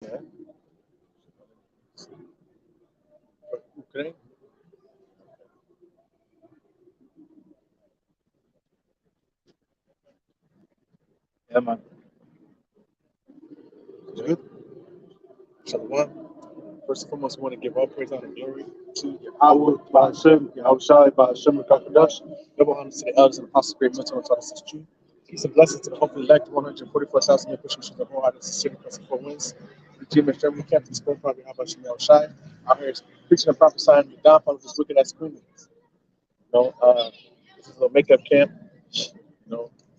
Yeah. Ukraine. Yeah, man. It's good. Shalom. First and foremost, I want to give all praise, honor, and glory to Yahweh, Ba'ashem, Yahweh Shai, Ba'ashem, Rakadash. Double honors to the elders and apostles, great mentor, and taught us this truth. Peace and blessings to the hopefully elect 144,000 men pushing the whole heart of the city, plus 4 wins. The GMS Germany Captain Spirit, probably how about Yahweh Shai. Out here preaching and prophesying the downfall of this wicked ass queen. This is a little makeup camp.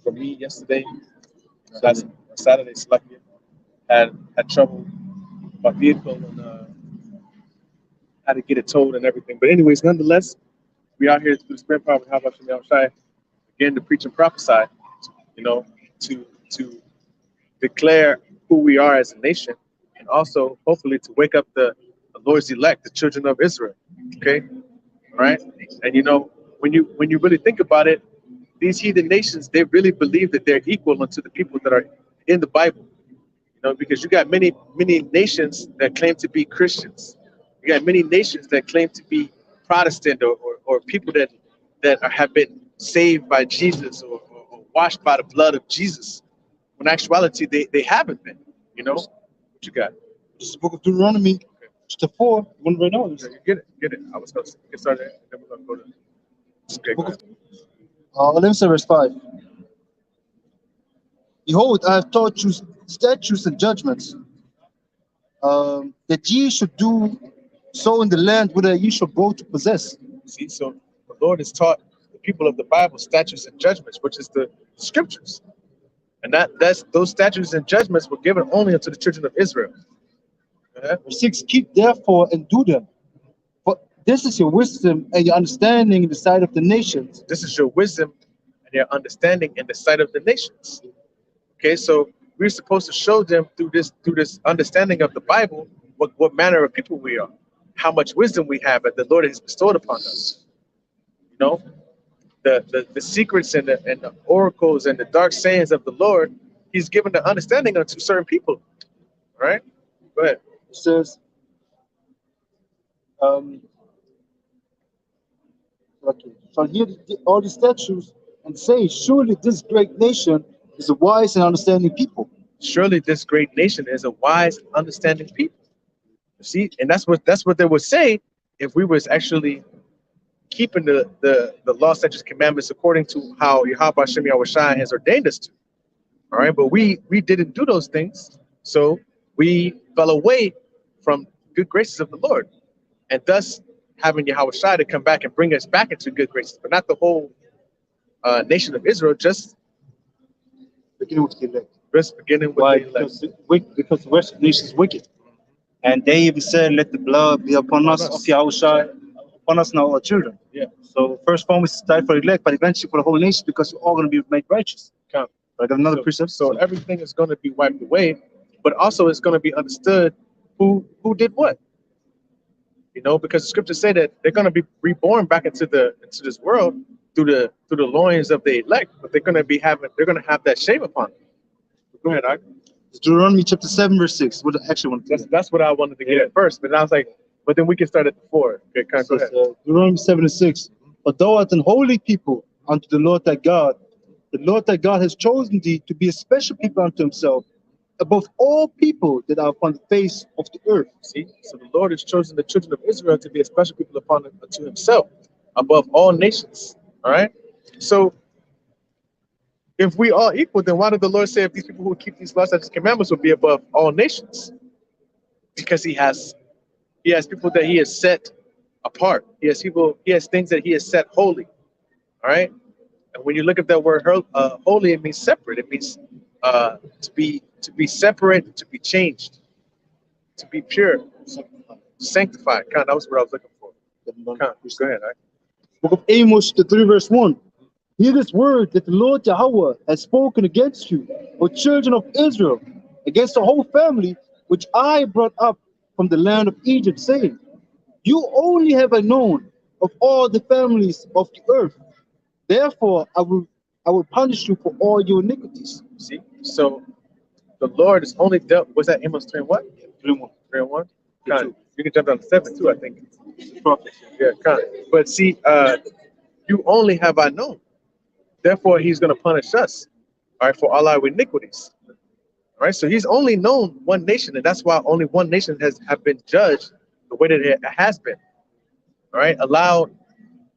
For me yesterday, last Saturday, Slacky had trouble with my vehicle and had to get it towed and everything. But anyways, nonetheless, we out here through the Spirit Power. How about you, Shai? Again, to preach and prophesy. To declare who we are as a nation, and also hopefully to wake up the Lord's elect, the children of Israel. Okay, all right. And when you really think about it, these heathen nations, they really believe that they're equal unto the people that are in the Bible. Because you got many nations that claim to be Christians. You got many nations that claim to be Protestant or people that have been saved by Jesus or washed by the blood of Jesus. When in actuality, they haven't been. What you got? This is the book of Deuteronomy, chapter 4. You want to read on? Get it. I was going to get started, and then we're going to go to. Okay, let me say verse 5. Behold, I have taught you statutes and judgments, that ye should do so in the land whither ye shall go to possess. See, so the Lord has taught the people of the Bible statutes and judgments, which is the scriptures. And that's those statutes and judgments were given only unto the children of Israel. Verse 6, keep therefore and do them. For this is your wisdom and your understanding in the sight of the nations. This is your wisdom and your understanding in the sight of the nations. Okay, so we're supposed to show them through this understanding of the Bible what manner of people we are, how much wisdom we have that the Lord has bestowed upon us. The secrets and the oracles and the dark sayings of the Lord, He's given the understanding unto certain people. All right, go ahead. It says, shall hear all the statutes and say, surely this great nation is a wise and understanding people. Surely this great nation is a wise, understanding people. See, and that's what they would say if we was actually keeping the law, statutes, commandments according to how Yahweh Shem Yahweh Shai has ordained us to. All right, but we didn't do those things, so we fell away from good graces of the Lord, and thus having Yahweh Shai to come back and bring us back into good graces, but not the whole nation of Israel, just beginning with the elect. Just beginning with the elect. Because the rest of the nation is wicked. And they even said, let the blood be upon us of Yahweh Shai, upon us and our children. Yeah. So first form is died for the elect, but eventually for the whole nation, because we're all going to be made righteous. Count. Like another precept. So everything is going to be wiped away, but also it's going to be understood who did what. Because the scriptures say that they're going to be reborn back into this world through the loins of the elect, but they're going to have that shame upon them. Go ahead, Ike. Deuteronomy chapter 7, verse 6. What I actually want to that's what I wanted to get at first, but I was like, but then we can start at the 4. Okay, go ahead. Deuteronomy 7 and 6. But thou art an holy people unto the Lord thy God. The Lord thy God has chosen thee to be a special people unto himself, above all people that are upon the face of the earth. See, so the Lord has chosen the children of Israel to be a special people unto himself, above all nations. All right. So if we are equal, then why did the Lord say if these people who keep these laws and commandments will be above all nations? Because he has people that he has set apart. He has things that he has set holy. All right. And when you look at that word holy, it means separate. It means to be separate, to be changed, to be pure, sanctified. That was what I was looking for. Go ahead. Right? Book of Amos, the 3 verse 1. Hear this word that the Lord Yahweh has spoken against you, O children of Israel, against the whole family which I brought up from the land of Egypt, saying, you only have I known of all the families of the earth. Therefore, I will punish you for all your iniquities. See, so the Lord is only dealt. Was that Amos 3 and what? 3-1. 3-1. Kind. You can jump down to 7 too, I think. Prophet. Yeah, kind. But see, you only have I known. Therefore, he's going to punish us, all right, for all our iniquities. All right, so he's only known one nation, and that's why only one nation has have been judged the way that it has been. All right, allowed,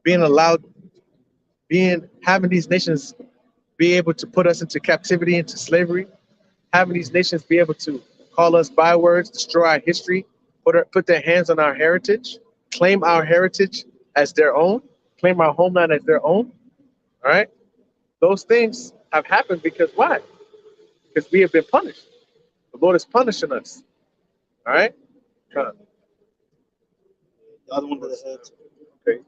being having these nations be able to put us into captivity, into slavery, having these nations be able to call us bywords, destroy our history, put their hands on our heritage, claim our heritage as their own, claim our homeland as their own. All right, those things have happened because why? Because we have been punished. The Lord is punishing us. All right. Kind of. The other one that I had, Okay.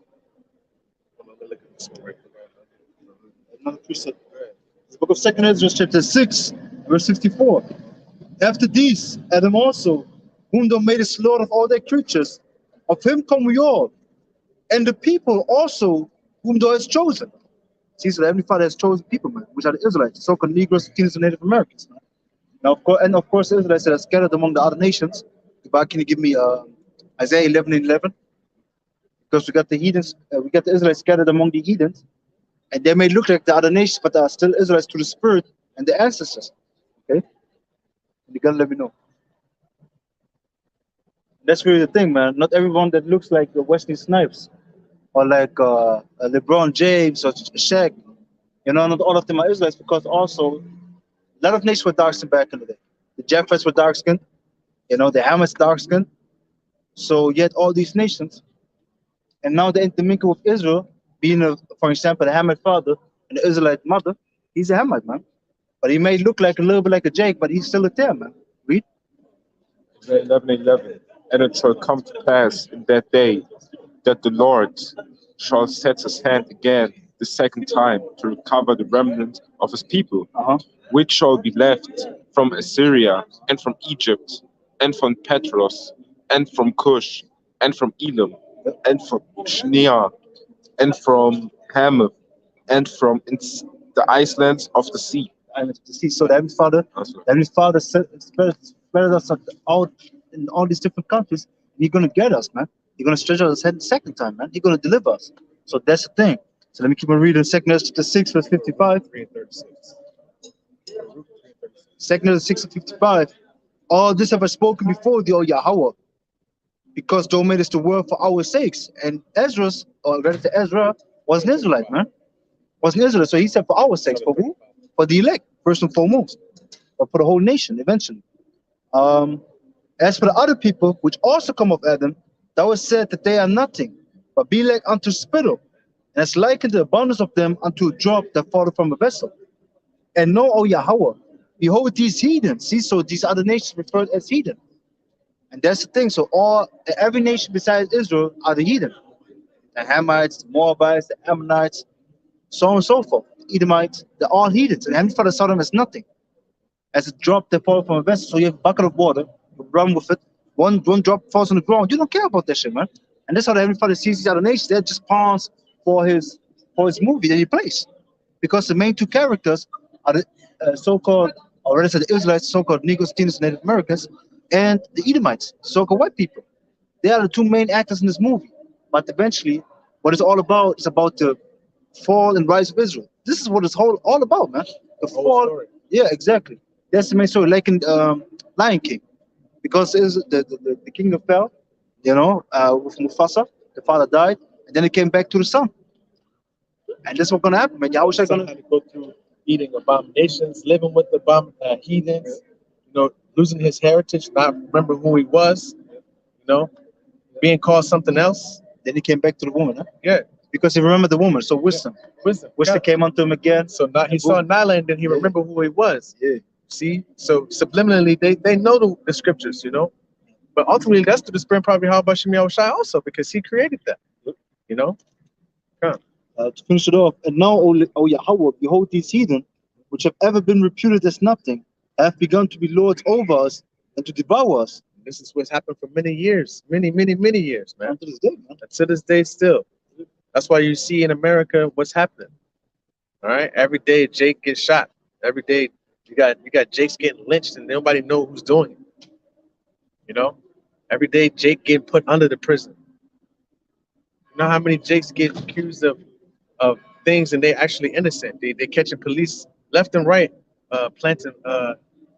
I'm gonna look at this one right another precept. The book of 2nd Ezra, chapter 6, verse 64. After these, Adam also, whom thou madest Lord of all thy creatures, of him come we all, and the people also whom thou hast chosen. See, so the Heavenly Father has chosen people, man, which are the Israelites, so-called Negroes, Teens, and Native Americans. Man. Now, of course, the Israelites that are scattered among the other nations. But can you give me Isaiah 11:11? Because we got the heathens, we got the Israelites scattered among the heathens, and they may look like the other nations, but they are still Israelites to the spirit and the ancestors. Okay, you gotta let me know. That's really the thing, man. Not everyone that looks like Wesley Snipes or like LeBron James or Shaq, you know, not all of them are Israelites because also a lot of nations were dark skinned back in the day. The Japheths were dark skinned, you know, the Hamites dark skinned. So yet all these nations, and now the intermingle with Israel, being for example, the Hamite father and the Israelite mother, he's a Hamite man. But he may look like a little bit like a Jake, but he's still a Tam man. Read. Isaiah 11:11. And it shall come to pass in that day that the Lord shall set his hand again the second time to recover the remnant of his people, Uh-huh. which shall be left from Assyria and from Egypt and from Petros and from Cush and from Elam and from Shinear and from Hamath and from the islands of the sea. And to see, so the Heavenly Father spread us out in all these different countries. And he's gonna get us, man. He's gonna stretch out his head the second time, man. He's gonna deliver us. So that's the thing. So let me keep on reading 2nd Ezra chapter 6, verse 55. 3:36. 2nd Ezra 6 and 55. All this have I spoken before thee, O Yahweh, because thou madest the word for our sakes. And Ezra's, or rather to Ezra, was an Israelite, man. Was an Israelite. So he said for our sakes. For who? For the elect, first and foremost. But for the whole nation, eventually. As for the other people, which also come of Adam, thou hast said that they are nothing, but be like unto spittle, and has likened the abundance of them unto a drop that falleth from a vessel. And know, O Yahweh, behold these heathens. See, so these other nations referred as heathen. And that's the thing. So every nation besides Israel are the heathen. The Hamites, the Moabites, the Ammonites, so on and so forth. The Edomites, they're all heathens. And Heavenly Father saw them as nothing, as a drop that falls from a vessel. So you have a bucket of water, you run with it, one drop falls on the ground. You don't care about that shit, man. And that's how the Heavenly Father sees these other nations. They're just pawns for his movie that he plays. Because the main two characters are the so-called, or rather the Israelites, so-called Negroes, Teens, Native Americans, and the Edomites, so-called white people. They are the two main actors in this movie. But eventually, what it's all about is about the fall and rise of Israel. This is what it's all about, man. The fall. Story. Yeah, exactly. That's the main story, like in Lion King, because the kingdom fell, you know, with Mufasa, the father died, and then it came back to the son. And that's what's gonna happen, man. Yahweh Shai Son gonna had to go through eating abominations, living with the heathens, you know, losing his heritage, not remember who he was, you know, being called something else. then he came back to the woman, huh? Yeah, Because he remembered the woman. So wisdom. wisdom. Wisdom came unto him again. So now he saw Nyla and then he remembered who he was. Yeah. See, so subliminally they know the scriptures, you know, but ultimately that's through the spirit probably how about Shemi Shai also because he created that, you know. Come. To finish it off, and now, O Yahweh, behold these heathen, which have ever been reputed as nothing, have begun to be lords over us and to devour us. This is what's happened for many years, many years, man. Unto this day, man. And to this day still. That's why you see in America what's happening. All right, every day Jake gets shot. Every day you got Jake's getting lynched and nobody know who's doing it. You know, every day Jake getting put under the prison. You know how many Jakes get accused of things and they actually innocent. They catching police left and right, planting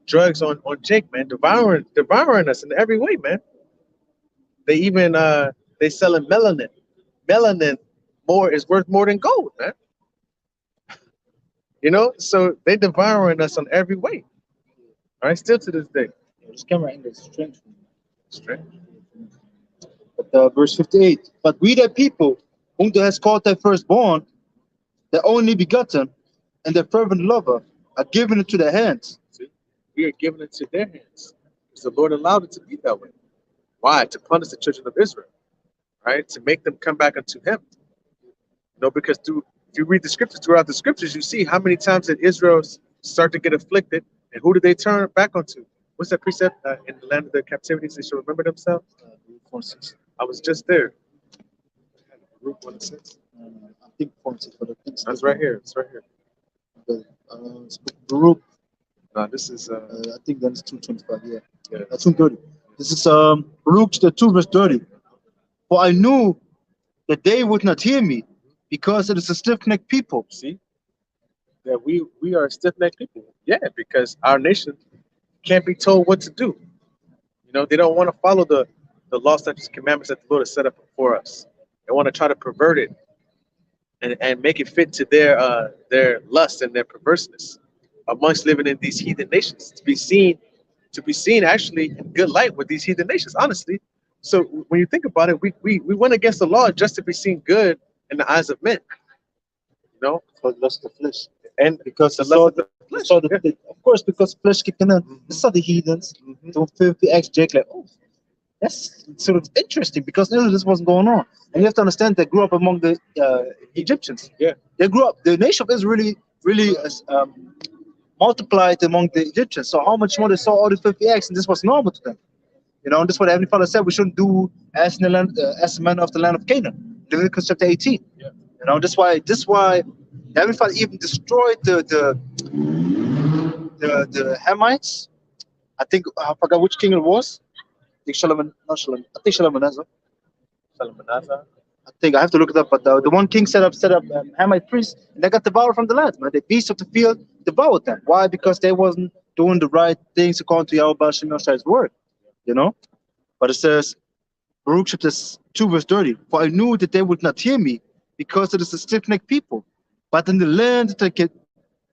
drugs on Jake, man, devouring us in every way, man. They even they selling melanin. Melanin more is worth more than gold, man. You know, so they devouring us on every way. All right, still to this day. This camera angle is strange. Strange. But verse 58. But we the people whom thou hast called thy firstborn, the only begotten, and the fervent lover, are given into their hands. See, we are giving it to their hands because the Lord allowed it to be that way. Why? To punish the children of Israel, right? To make them come back unto Him. You know, because if you read the scriptures, throughout the scriptures, you see how many times that Israel start to get afflicted, and who do they turn back onto? What's that precept in the land of their captivities? They should remember themselves. I was just there. Root 1:6. I think 46, but I think That's right here. It's right here. Baruch, No, this is I think that's 225. Yeah, yeah. that's 230. This is Baruch the 2 verse 30. For I knew that they would not hear me, because it is a stiff-necked people. See that we are stiff-necked people. Yeah, because our nation can't be told what to do. You know, they don't want to follow the law, statutes, commandments that the Lord has set up for us. They want to try to pervert it and make it fit to their lust and their perverseness amongst living in these heathen nations to be seen actually in good light with these heathen nations, honestly. So when you think about it, we went against the law just to be seen good in the eyes of men, you know, For the lust of flesh. and Because the they lust saw of the the, flesh. of course, because flesh kicking in. Mhm. They saw the heathens, Mhm. doing filthy acts, Jake, like, oh, that's sort of interesting because none of this wasn't going on. And you have to understand they grew up among the Egyptians. Yeah. They grew up, the nation of Israel really multiplied among the Egyptians. So how much more they saw all the filthy acts, and this was normal to them. You know, and this is what Heavenly Father said we shouldn't do as in the land, as the men of the land of Canaan. Leviticus chapter 18. Yeah. You know, this why Heavenly Father even destroyed the Hamites. I think I forgot which king it was. I think Shalom, not Shalom. I think Shalmaneser. Salmanazar. I think I have to look it up, but the one king set up Hamite priests, and they got devoured from the land. Man, the beasts of the field devoured them. Why? Because they wasn't doing the right things according to Yahweh Shem Yoshi's word. You know, but it says Baruch chapter 2 verse 30. For I knew that they would not hear me, because it is a stiff-necked people. But in the land of the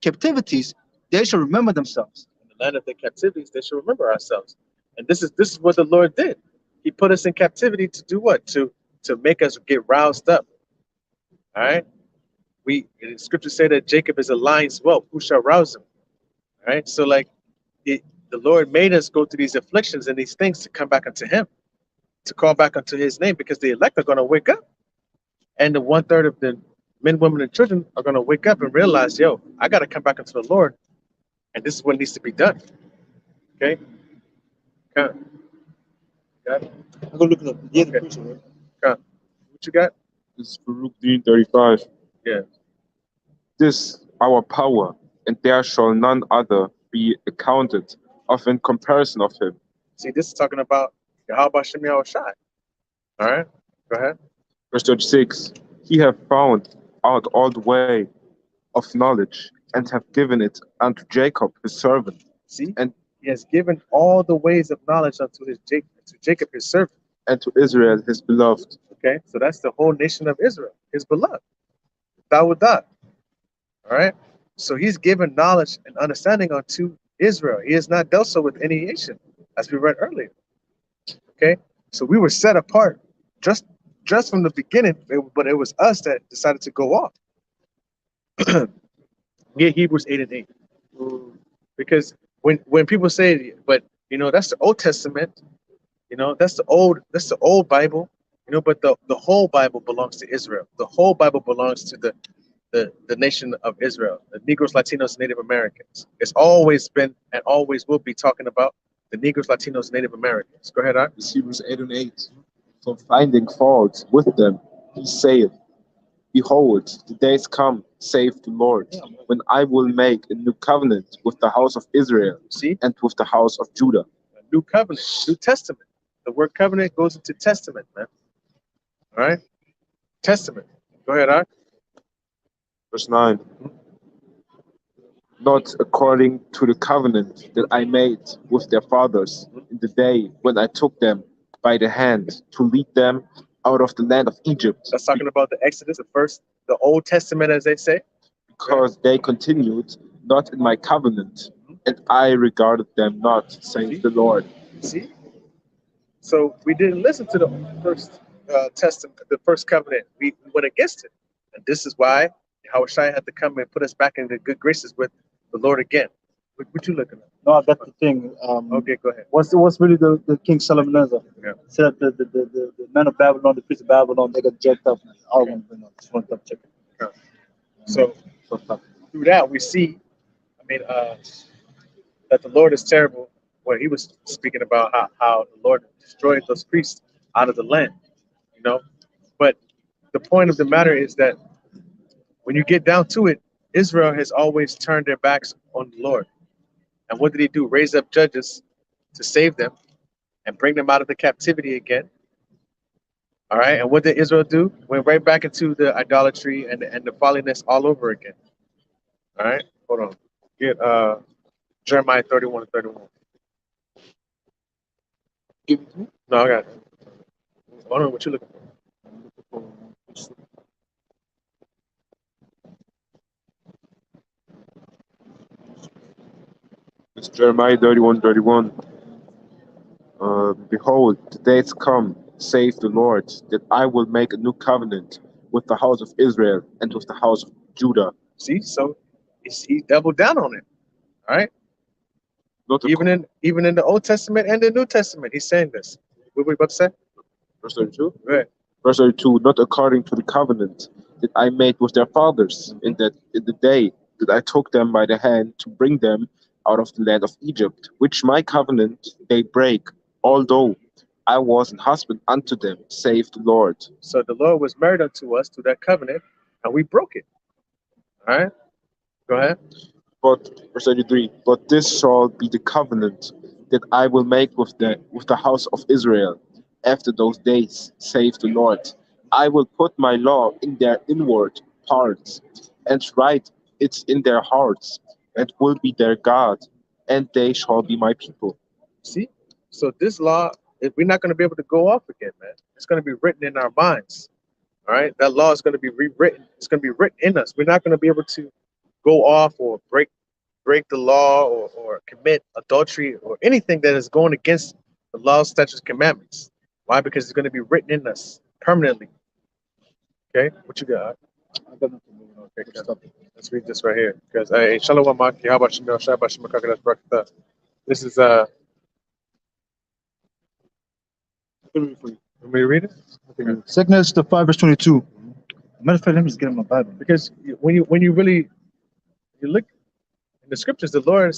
captivities, they shall remember themselves. In the land of their captivities, they should remember ourselves. And this is what the Lord did. He put us in captivity to do what? To make us get roused up. All right. The scriptures say that Jacob is a lion's whelp. Who shall rouse him? All right. So like the Lord made us go through these afflictions and these things to come back unto Him, to call back unto His name, because the elect are going to wake up, and the 1/3 of the men, women, and children are going to wake up and realize, yo, I got to come back unto the Lord, and this is what needs to be done. Okay. Okay. Got it? I'm gonna look it up. Yeah, Okay. preacher, right? What you got? This is Baruch 3:35. Yeah. This our power, and there shall none other be accounted of in comparison of him. See, this is talking about Yahweh Shem Yahushai. All right. Go ahead. Verse 36. He hath found out all the way of knowledge, and have given it unto Jacob his servant, See, and He has given all the ways of knowledge unto Jacob his servant. and to Israel his beloved. Okay, so that's the whole nation of Israel, His beloved. Dawadah. All right. So He's given knowledge and understanding unto Israel. He has not dealt so with any nation, as we read earlier. Okay, so we were set apart just from the beginning, but it was us that decided to go off. Yeah, Hebrews 8:8. Because when people say, but you know, that's the Old Testament, you know, that's the old Bible, you know, but the whole Bible belongs to Israel. The whole Bible belongs to the nation of Israel, the Negroes, Latinos, Native Americans. It's always been and always will be talking about the Negroes, Latinos, Native Americans. Go ahead, Art. It's Hebrews 8:8. For finding fault with them, he saith, Behold, the days come, saith the Lord, when I will make a new covenant with the house of Israel See, and with the house of Judah. a new covenant, New Testament. The word covenant goes into testament, man. All right? Testament. Go ahead, Art. Verse 9. Not according to the covenant that I made with their fathers in the day when I took them by the hand to lead them out of the land of Egypt, That's talking about the Exodus, the Old Testament, as they say. because they continued not in my covenant, and I regarded them not, says the Lord. See? So we didn't listen to the first testament, the first covenant. We went against it. And this is why Yahushua had to come and put us back in the good graces with the Lord again. What you looking at? No, I got the thing. Okay, go ahead. What's really the King Solomon Yeah. said that the men of Babylon, the priests of Babylon, they got jacked up. I want to bring up this one check. So through that we see, that the Lord is terrible. When he was speaking about how the Lord destroyed those priests out of the land, you know. But the point of the matter is that when you get down to it, Israel has always turned their backs on the Lord. And what did he do? Raise up judges to save them and bring them out of the captivity again. All right. And what did Israel do? Went right back into the idolatry and the folliness all over again. All right. Hold on. Get Jeremiah 31 and 31. Give it to me. No, I got it. I don't know what you're looking for. It's Jeremiah 31:31. Behold, the days come, saith the Lord, that I will make a new covenant with the house of Israel and with the house of Judah. See, so he doubled down on it. All right. Not Even in the Old Testament and the New Testament, he's saying this. What were you about to say? verse 32. Right. Verse 32, not according to the covenant that I made with their fathers in the day that I took them by the hand to bring them out of the land of Egypt, which my covenant they break, although I was an husband unto them, saith the Lord. So the Lord was married unto us through that covenant, and we broke it. All right. Go ahead. But verse 33, but this shall be the covenant that I will make with the house of Israel after those days, saith the Lord. I will put my law in their inward parts, and write it in their hearts, and will be their God, and they shall be my people. See? So this law, we're not going to be able to go off again, man. It's going to be written in our minds. All right. That law is going to be rewritten. It's going to be written in us. We're not going to be able to go off or break the law or commit adultery or anything that is going against the law, statutes, commandments. Why? Because it's going to be written in us permanently. Okay, what you got? I got nothing. Okay, let's read this right here. Because Shalom Maki, how about you? Shabbat Shemakagas Brakata. This is Let me read it? Okay. Second Ezra 5 verse 22. Matter of fact, let me just get in my Bible. Because when you really look in the scriptures, the Lord,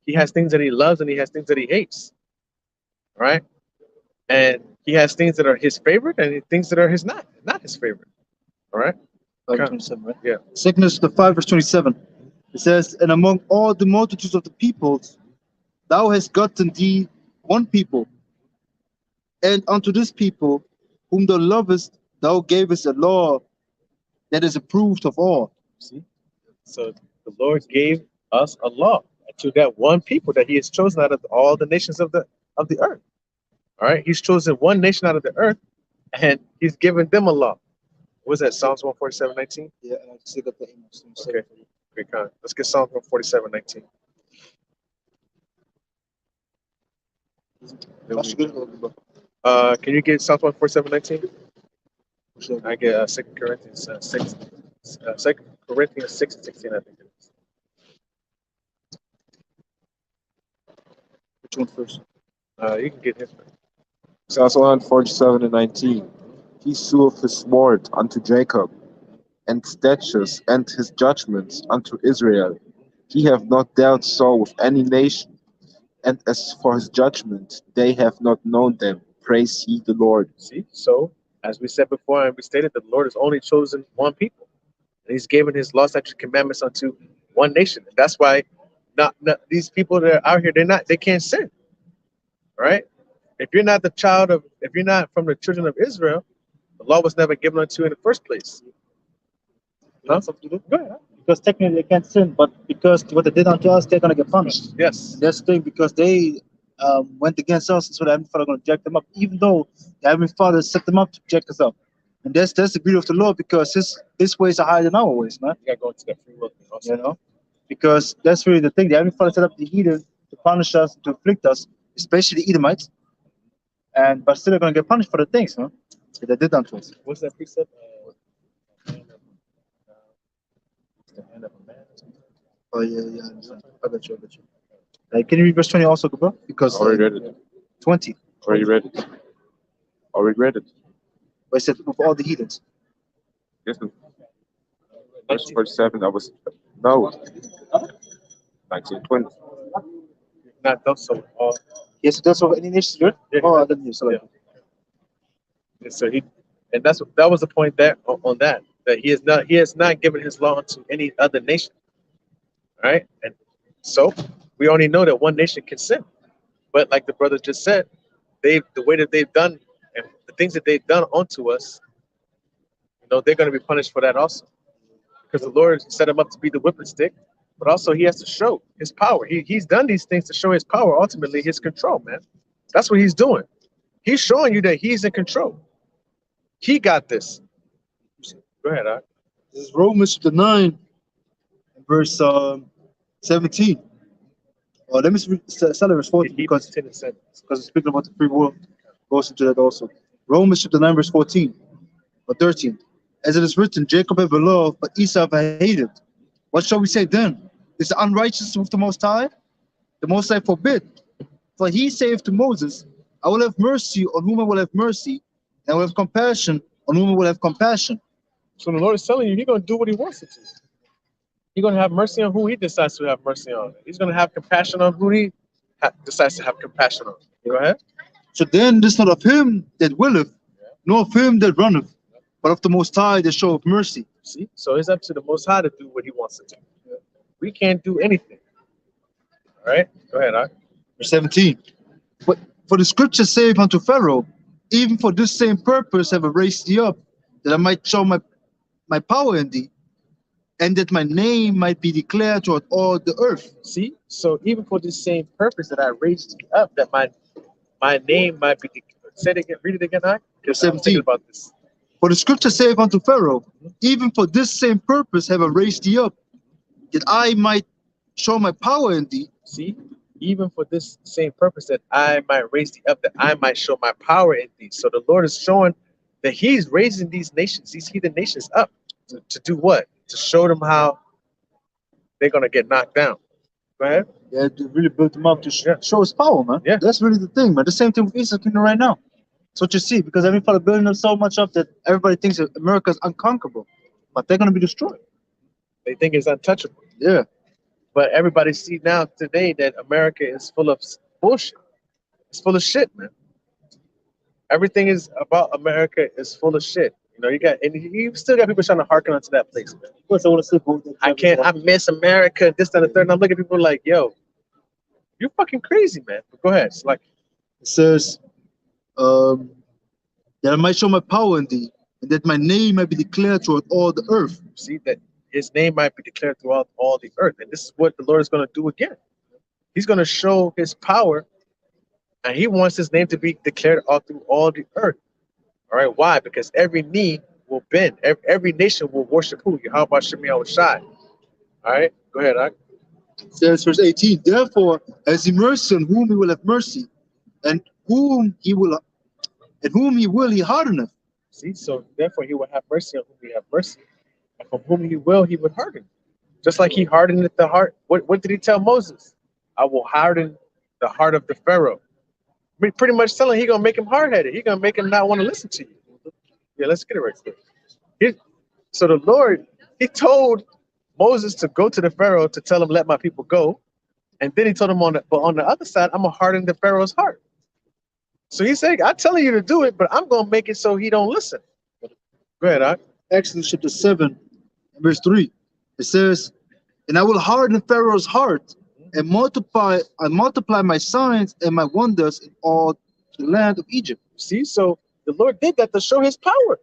he has things that he loves and he has things that he hates. All right. And he has things that are his favorite and things that are not his favorite. All right. 5:27, right? Yeah. Second Ezra 5 verse 27. It says, and among all the multitudes of the peoples, thou hast gotten thee one people, and unto this people, whom thou lovest, thou gavest a law that is approved of all. See? So the Lord gave us a law to that one people that he has chosen out of all the nations of the earth. All right. He's chosen one nation out of the earth and he's given them a law. What was that? Psalms 147:19? Yeah, and I still got the Amos. Okay. Okay, kind. Let's get Psalms 147:19. Can you get Psalms 147:19? I get 2 Corinthians 6, 2 Corinthians 6:16, I think it is. Which one first? You can get his. Psalms 147:19. He sueth his word unto Jacob, and statutes and his judgments unto Israel. He have not dealt so with any nation, and as for his judgment, they have not known them. Praise ye the Lord. See, so as we said before, and we stated, the Lord has only chosen one people, and he's given his law, statutes, commandments unto one nation. And that's why not these people that are out here, they can't sin. All right. If you're not the child of, if you're not from the children of Israel, the law was never given unto you in the first place. Huh? Go ahead. Because technically they can't sin, but because what they did unto us, they're gonna get punished. Yes. And that's the thing, because they went against us, so the Heavenly Father gonna jack them up, even though the Heavenly Father set them up to jack us up. And that's the beauty of the Lord, because his ways are higher than our ways, man. You gotta go into that free will thing also. You know, because that's really the thing. The Heavenly Father set up the heathen to punish us, to afflict us, especially the Edomites. And but still they're gonna get punished for the things, huh? That they did unto us. What's that precept? The hand of a man. Oh yeah. I got you. Can you read verse 20 also, bro? Because Already read it. 20. Already read it. Already read it. But it said with all the heathens. Yes. Verse 47. That was no. 1920. Not done so. Yes, it does over any nations, right? Yeah, Oh, I didn't use it. Yeah, so and that was the point that on that he has not given his law to any other nation. All right, and so we only know that one nation can sin, but like the brother just said, the way that they've done and the things that they've done onto us, they're going to be punished for that also, because the Lord set him up to be the whipping stick, but also he has to show his power. He's done these things to show his power, ultimately his control, man. That's what he's doing. He's showing you that he's in control. He got this. Go ahead, Art. This is Romans chapter 9, verse 17. Let me start at verse 14 because it's speaking about the free will. Goes into that also. Romans chapter 9, verse 14 or 13. As it is written, Jacob have I loved, but Esau have I hated. What shall we say then? Is the unrighteous with the Most High? The Most High forbid. For he saith to Moses, I will have mercy on whom I will have mercy, and I will have compassion on whom I will have compassion. So the Lord is telling you, he's going to do what he wants to do. He's going to have mercy on who he decides to have mercy on. He's going to have compassion on who he decides to have compassion on. Go ahead. So then it is not of him that willeth, nor of him that runneth, but of the Most High that showeth mercy. See? So it's up to the Most High to do what he wants to do. We can't do anything. All right? Go ahead, Art. Verse 17. But for the scripture saith unto Pharaoh, even for this same purpose have I raised thee up, that I might show my power in thee, and that my name might be declared throughout all the earth. See? So even for this same purpose that I raised you up, that my name might be declared. Say it again. Read it again, Art. Verse 17. About this. For the scripture saith unto Pharaoh, even for this same purpose have I raised thee up, that I might show my power in thee. See? Even for this same purpose, that I might raise thee up, that I might show my power in thee. So the Lord is showing that he's raising these nations, these heathen nations up to do what? To show them how they're going to get knocked down. Go ahead. Yeah, to really build them up to show his power, man. Yeah. That's really the thing, man. The same thing with Israel Kingdom right now. That's what you see, because every father building them so much up that everybody thinks that America is unconquerable, but they're going to be destroyed. They think it's untouchable. Yeah. But everybody see now today that America is full of bullshit. It's full of shit, man. Everything is about America is full of shit. You still got people trying to hearken onto that place, man. Of course, I want to say I miss America, this, that, and the third. And I'm looking at people like, yo, you're fucking crazy, man. But go ahead. It's like, it says, that I might show my power in thee, and that my name might be declared throughout all the earth. See, that his name might be declared throughout all the earth. And this is what the Lord is going to do again. He's going to show his power, and he wants his name to be declared all through all the earth. All right, why? Because every knee will bend. Every nation will worship who? How about Shemi Awashai? All right, go ahead, Ak. It says, verse 18, therefore, as he mercy on whom he will have mercy, and whom he will he hardeneth. See, so therefore he will have mercy on whom he have mercy, and from whom he would harden. Just like he hardened the heart. What did he tell Moses? I will harden the heart of the Pharaoh. Pretty much telling he's gonna make him hard-headed. He's gonna make him not want to listen to you. Yeah, let's get it right quick. So the Lord, he told Moses to go to the Pharaoh to tell him, let my people go. And then he told him on the other side, I'm gonna harden the Pharaoh's heart. So he said, I'm telling you to do it, but I'm gonna make it so he don't listen. Go ahead, Ak. Exodus chapter 7, verse 3. It says, and I will harden Pharaoh's heart and multiply my signs and my wonders in all the land of Egypt. See, so the Lord did that to show his power.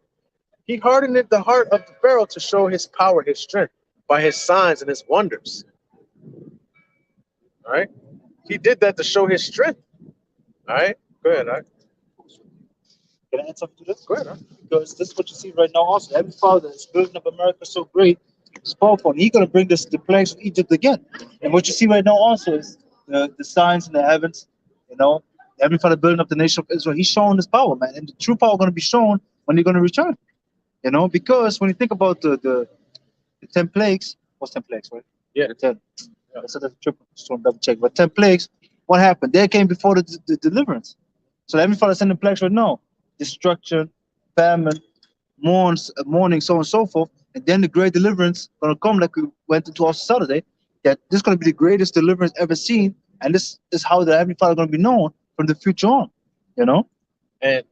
He hardened the heart of the Pharaoh to show his power, his strength, by his signs and his wonders. All right. He did that to show his strength. All right. Go ahead. All right. Can I add something to this? Go ahead. All right. Because this is what you see right now also. Every father is building up America so great, it's powerful. And he's going to bring this the plagues of Egypt again. And what you see right now also is the signs in the heavens, you know. Every father building up the nation of Israel, he's showing his power, man. And the true power going to be shown when they're going to return. You know, because when you think about the 10 plagues, what's 10 plagues, right? Yeah. The 10. I said that's triple, just want to double check. But 10 plagues, what happened? They came before the deliverance. So every father sending plagues right now. Destruction, famine, mourning, so on and so forth. And then the great deliverance gonna come like we went into also Saturday. That this is gonna be the greatest deliverance ever seen. And this is how the Heavenly Father gonna be known from the future on. You know? And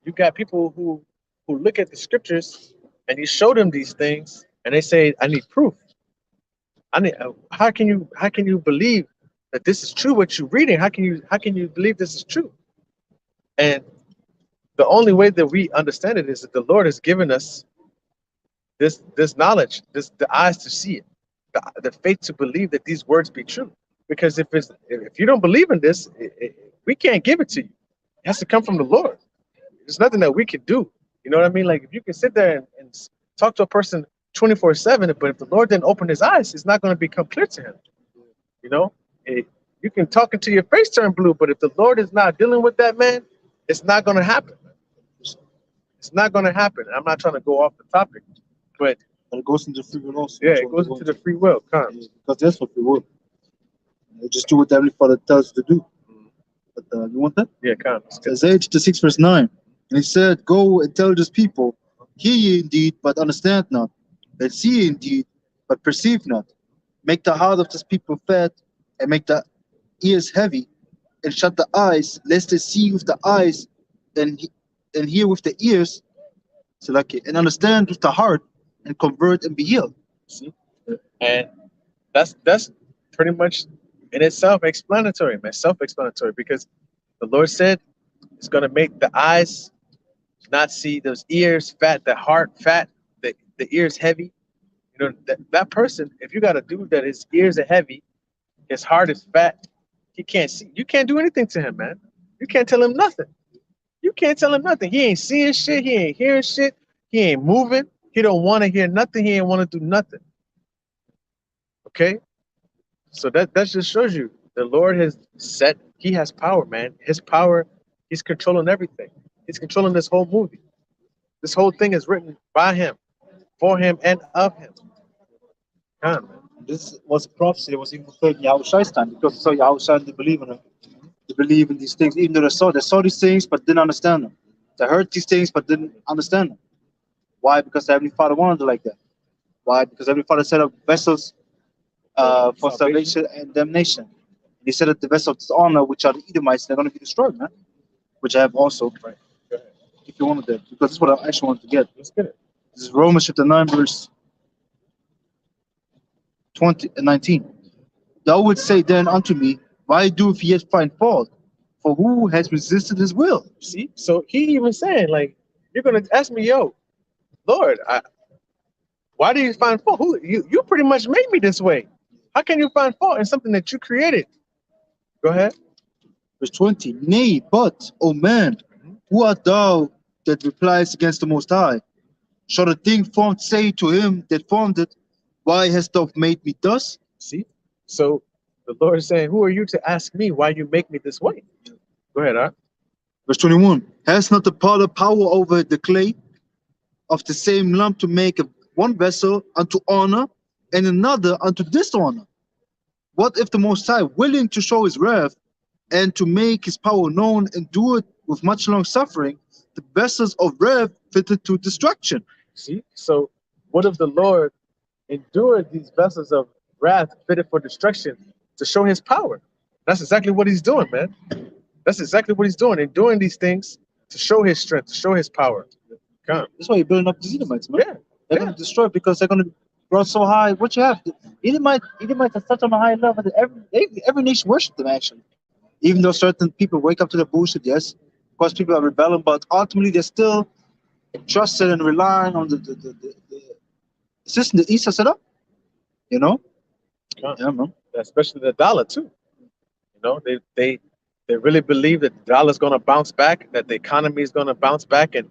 you got people who look at the scriptures and you show them these things and they say, I need proof. I need how can you believe that this is true what you're reading? How can you believe this is true? And the only way that we understand it is that the Lord has given us this knowledge, the eyes to see it, the faith to believe that these words be true. Because if you don't believe in this, we can't give it to you. It has to come from the Lord. There's nothing that we can do. You know what I mean? Like if you can sit there and talk to a person 24/7, but if the Lord didn't open his eyes, it's not going to become clear to him. You know, you can talk until your face turn blue, but if the Lord is not dealing with that man, it's not going to happen. It's not going to happen. I'm not trying to go off the topic, but But it goes into free will also. yeah, it goes into the free will. Come. Yeah, because that's what free will. You just do what the Heavenly Father tells you to do. But you want that? Yeah, come. Isaiah 6 verse 9. And he said, go and tell this people, hear ye indeed, but understand not. And see ye indeed, but perceive not. Make the heart of this people fat, and make the ears heavy, and shut the eyes, lest they see with the eyes, and hear with the ears, so like and understand with the heart, and convert and be healed. See, and that's pretty much in itself explanatory, man. Self-explanatory, because the Lord said it's going to make the eyes not see, those ears fat, the heart fat, the ears heavy. You know, that person, if you got a dude that his ears are heavy, his heart is fat, he can't see. You can't do anything to him, man. You can't tell him nothing. You can't tell him nothing. He ain't seeing shit. He ain't hearing shit. He ain't moving. He don't want to hear nothing. He ain't want to do nothing. Okay? So that just shows you the Lord has set, he has power, man. His power, he's controlling everything. He's controlling this whole movie. This whole thing is written by him, for him, and of him. Come, man. This was a prophecy that was even fulfilled in Yahushua's time, because they saw Yahushua, they believe in him. They believe in these things, even though they saw these things but didn't understand them. They heard these things but didn't understand them. Why? Because the Heavenly Father wanted it like that. Why? Because Heavenly Father set up vessels for salvation and damnation. And he said that the vessels of dishonor, which are the Edomites, they're going to be destroyed, man. Which I have also, Right. Go ahead. if you wanted that, because this is what I actually wanted to get. Let's get it. This is Romans chapter 9, verse 20 and 19. Thou would say then unto me, why do ye yet find fault? For who has resisted his will? See? So he even saying, like, you're going to ask me, yo, Lord, why do you find fault? You pretty much made me this way. How can you find fault in something that you created? Go ahead. Verse 20. Nay, but, O man, who art thou that replies against the Most High? Shall a thing formed say to him that formed it, why hast thou made me thus? See? So the Lord is saying, who are you to ask me why you make me this way? Go ahead, Art. Verse 21. Has not the potter power over the clay of the same lump to make one vessel unto honor and another unto dishonor? What if the Most High, willing to show his wrath and to make his power known, endure it with much long suffering, the vessels of wrath fitted to destruction? See? So what if the Lord endured these vessels of wrath fitted for destruction to show his power? That's exactly what he's doing, man. That's exactly what he's doing, enduring these things to show his strength, to show his power. Come. That's why you're building up the Edomites, man. Yeah. They're going to destroy because they're going to be brought so high. What you have, Edomites are such on a high level that every nation worships them, actually. Even though certain people wake up to the bullshit, yes, because people are rebelling, but ultimately they're still trusting and relying on the system that Esau set up. You know? Yeah, man. Especially the dollar too. You know, they really believe that the dollar's going to bounce back, that the economy is going to bounce back, and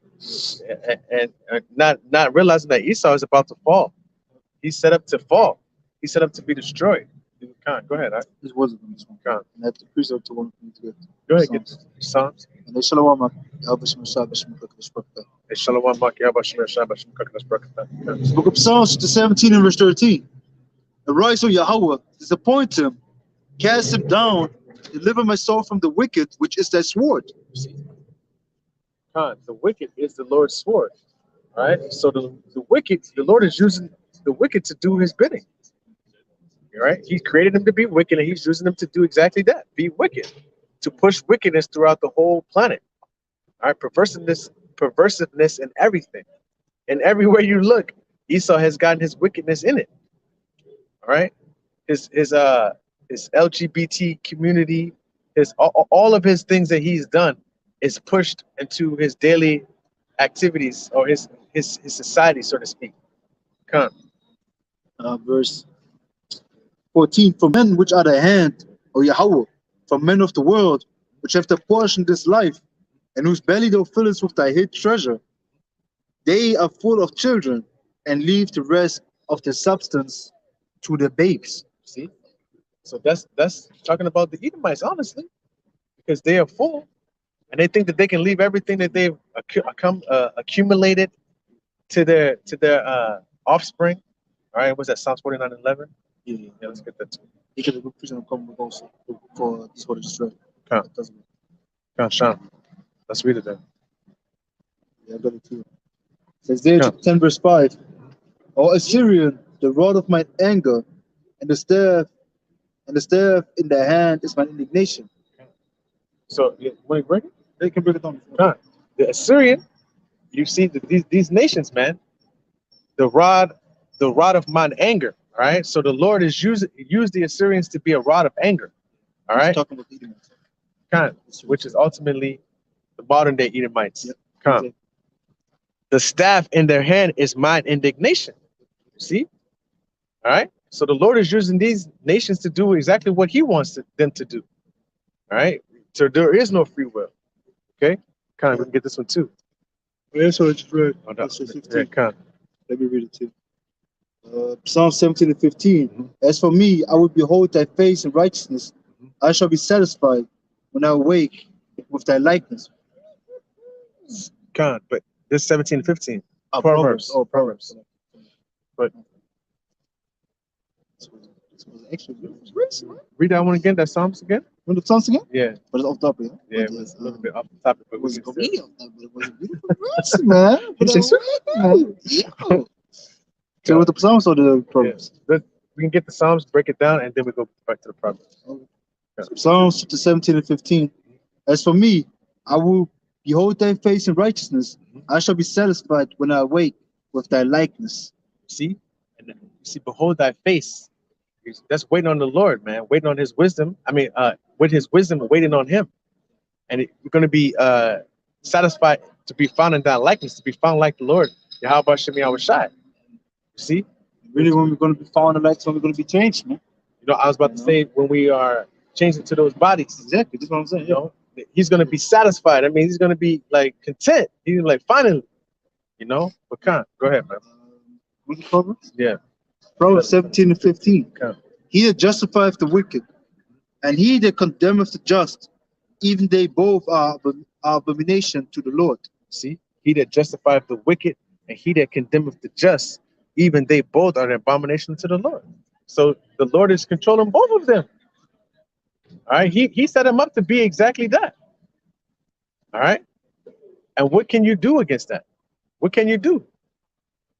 not realizing that Esau is about to fall. He's set up to fall. He's set up to be destroyed. Go ahead. This wasn't on this one. Khan. And I have to preserve to one thing to get. Go ahead. Get Psalms. And they shalom, man. Hey, Shalom, Mark, Yahweh, Shemir, Shabbat, Shem, Kakadash, Barakatah. Book of Psalms, chapter 17 and verse 13. Arise, O Yahweh, disappoint him, cast him down, deliver my soul from the wicked, which is thy sword. Khan, the wicked is the Lord's sword. All right. So the wicked, the Lord is using the wicked to do his bidding. All right. He created them to be wicked, and he's using them to do exactly that, be wicked, to push wickedness throughout the whole planet. All right. Perversiveness in everything. And everywhere you look, Esau has gotten his wickedness in it. All right. His LGBT community, his all of his things that he's done is pushed into his daily activities or his society, so to speak. Come. Verse 14. From men which are thy hand, O Yahweh, from men of the world, which have the portion this life, and whose belly thou fillest with thy hid treasure, they are full of children, and leave the rest of the substance to the babes. See? So that's talking about the Edomites, honestly, because they are full, and they think that they can leave everything that they've accumulated to their offspring. All right, what's that? Psalms 49:11. Yeah, let's get that too. He could have been preaching also for this what is right. Come, Sean. Let's read it then. Yeah, I got it too. It says there, chapter 10, verse 5. O Assyrian, the rod of mine anger, and the staff in their hand is my indignation. So, when you break it, they can break it down. The Assyrian, you see these nations, man. The rod of mine anger. All right. So the Lord is used the Assyrians to be a rod of anger. All right. Talking about Edomites. Which is ultimately the modern day Edomites. Yep. Exactly. The staff in their hand is mine indignation. See? All right. So the Lord is using these nations to do exactly what he wants them to do. All right. So there is no free will. Okay. We can get this one too. Yeah, so it's read. Oh, no. Let me read it too. Psalm 17 and 15. Mm-hmm. As for me, I will behold thy face in righteousness. Mm-hmm. I shall be satisfied when I awake with thy likeness. But this 17 and 15. Proverbs. Oh, Proverbs. But actually read that one again, that Psalms again. The Psalms again? Yeah. But it's off topic. Yeah, it was a little bit off the topic, but it was completely off topic. It was a beautiful verse, man. So with the Psalms or the Proverbs? Yeah. We can get the Psalms, break it down, and then we go back to the Proverbs. Okay. Psalms 17 and 15. As for me, I will behold thy face in righteousness. I shall be satisfied when I awake with thy likeness. See? And you see, behold thy face. That's waiting on the Lord, man. Waiting on his wisdom. I mean, with his wisdom, waiting on him. And we're going to be satisfied to be found in that likeness, to be found like the Lord. Yahweh Shem Yahweh Shai. You see? Really, when we're going to be found in the likeness, when we're going to be changed, man. You know, I was about to say, when we are changed into those bodies. Exactly. That's what I'm saying. You know, he's going to be satisfied. I mean, he's going to be like content. He's like, finally. You know? But go ahead, man. What's the Proverbs? Yeah. Proverbs 17 and 15. He that justifieth the wicked, and he that condemneth the just, even they both are abomination to the Lord. See, he that justifieth the wicked, and he that condemneth the just, even they both are an abomination to the Lord. So the Lord is controlling both of them. All right, he set them up to be exactly that. All right, and what can you do against that? What can you do?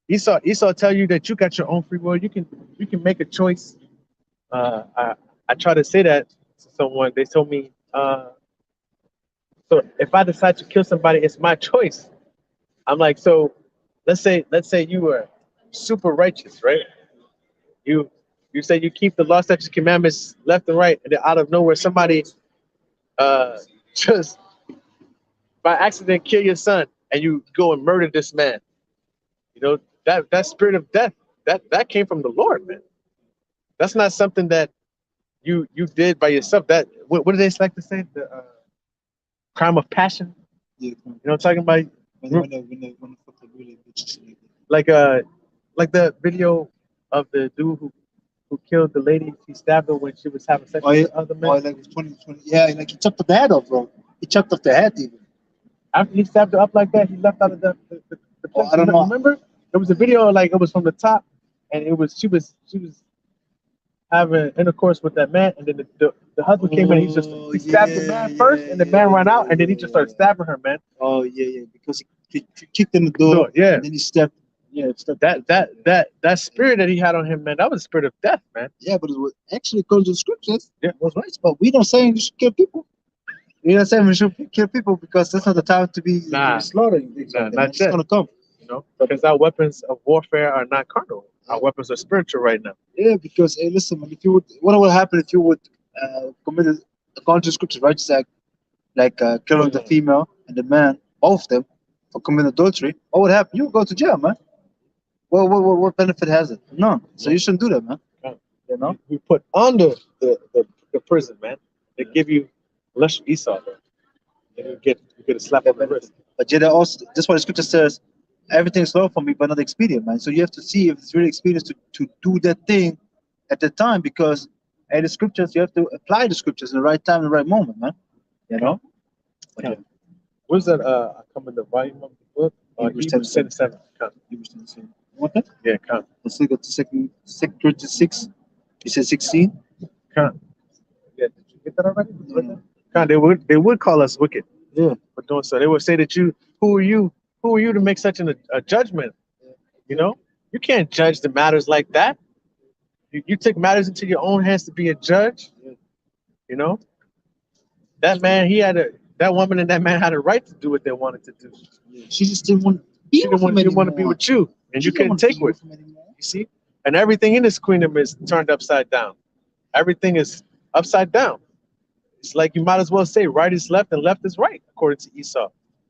Esau tell you that you got your own free will. You can make a choice. I try to say that to someone. They told me, so if I decide to kill somebody, it's my choice. I'm like, so let's say you were super righteous, right? You say you keep the law, statutes, commandments left and right, and then out of nowhere somebody just by accident kill your son and you go and murder this man. You know, that spirit of death, that came from the Lord, man. That's not something that you did by yourself. That what do they like to say? The crime of passion. Yeah. You know what I'm talking about? When the fuck really bitches Like the video of the dude who killed the lady. He stabbed her when she was having sex with the other man. Oh, like it was 2020. Yeah, like he chopped off the head off, bro. He chopped off the head even. After he stabbed her up like that, he left out of the place. I don't know. Remember? There was a video like it was from the top, and it was she was having intercourse with that man, and then the husband came in. And he stabbed the man first, and the man ran out, and then he just started stabbing her, man. Oh yeah, because he kicked in the door, yeah, and then he stepped. Yeah, that spirit that he had on him, man, that was the spirit of death, man. Yeah, but it was actually according to the scriptures, yeah, it was right. But we don't say you should kill people. We don't say we should kill people because that's not the time to be slaughtering things. Nah, not it's gonna come. You know, because our weapons of warfare are not carnal. Our weapons are spiritual right now. Yeah, because hey, listen, man, if you would, what would happen if you would commit according to the scriptures, righteous act, like killing the female and the man, both of them, for committing adultery? What would happen? You would go to jail, man. What benefit has it? None. So you shouldn't do that, man. You know, we put under the prison, man. They give you less Esau, man. And you get a slap on the wrist. But yeah, also that's why the scripture says everything is lawful for me, but not expedient, man. So you have to see if it's really expedient to do that thing at the time, because at the scriptures you have to apply the scriptures in the right time, in the right moment, man. You know. Yeah. Where's that? I come in the volume of the book. Hebrews 10:7. Hebrews 10:7. What that? Yeah, come. Let's look at the second 6. You said 16. Come. Yeah, did you get that already? Come. They would call us wicked. Yeah. For doing so, they would say that who are you to make such a judgment? You know, you can't judge the matters like that. You take matters into your own hands to be a judge. You know, that man, that woman and that man had a right to do what they wanted to do. She just didn't want. She didn't want to be with you, and you couldn't take with. You see, and everything in this kingdom is turned upside down. Everything is upside down. It's like you might as well say right is left and left is right, according to Esau.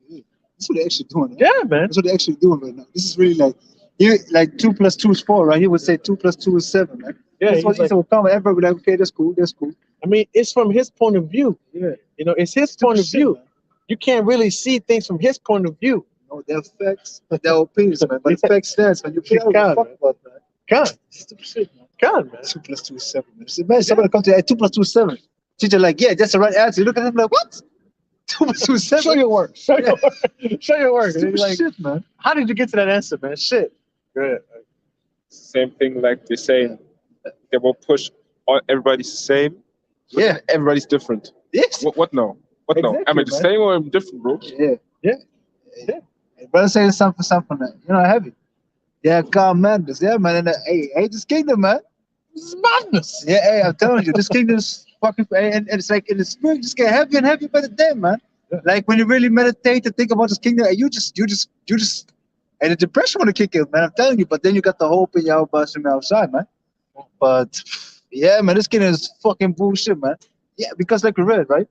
That's what they're actually doing. Right? Yeah, man. That's what they're actually doing right now. This is really like 2 + 2 is 4, right? He would say 2 + 2 is 7, right? Yeah, that's what Esau would come. Everybody would be like, okay, that's cool, that's cool. I mean, it's from his point of view. Yeah, you know, it's his point of view. Man. You can't really see things from his point of view. No, they're facts, they're opinions, man. But the facts stands, man. You can't fuck about that. Can't. Stupid shit, man. Can't, man. 2 + 2 is 7. Man. Imagine somebody come to you, 2 + 2 is 7. Teacher like, yeah, that's the right answer. You look at him like, what? 2 + 2 is 7. Show your work. Show your work. Show your work. Stupid like, shit, man. How did you get to that answer, man? Shit. Good. Same thing like they say, they will push everybody's the same. Yeah. Everybody's different. Yes. What now? What exactly, now? Am I the same or am I different, bro? Yeah. Brother saying something, you know, heavy. Yeah, God, man. Yeah, man. And hey, this kingdom, man. This is madness. Yeah, hey, I'm telling you, this kingdom is fucking, and it's like in the spirit, just get heavier and heavier by the day, man. Yeah. Like when you really meditate and think about this kingdom, you just, and the depression want to kick in, man. I'm telling you. But then you got the hope in your house from outside, man. But yeah, man, this kingdom is fucking bullshit, man. Yeah, because like we read, right?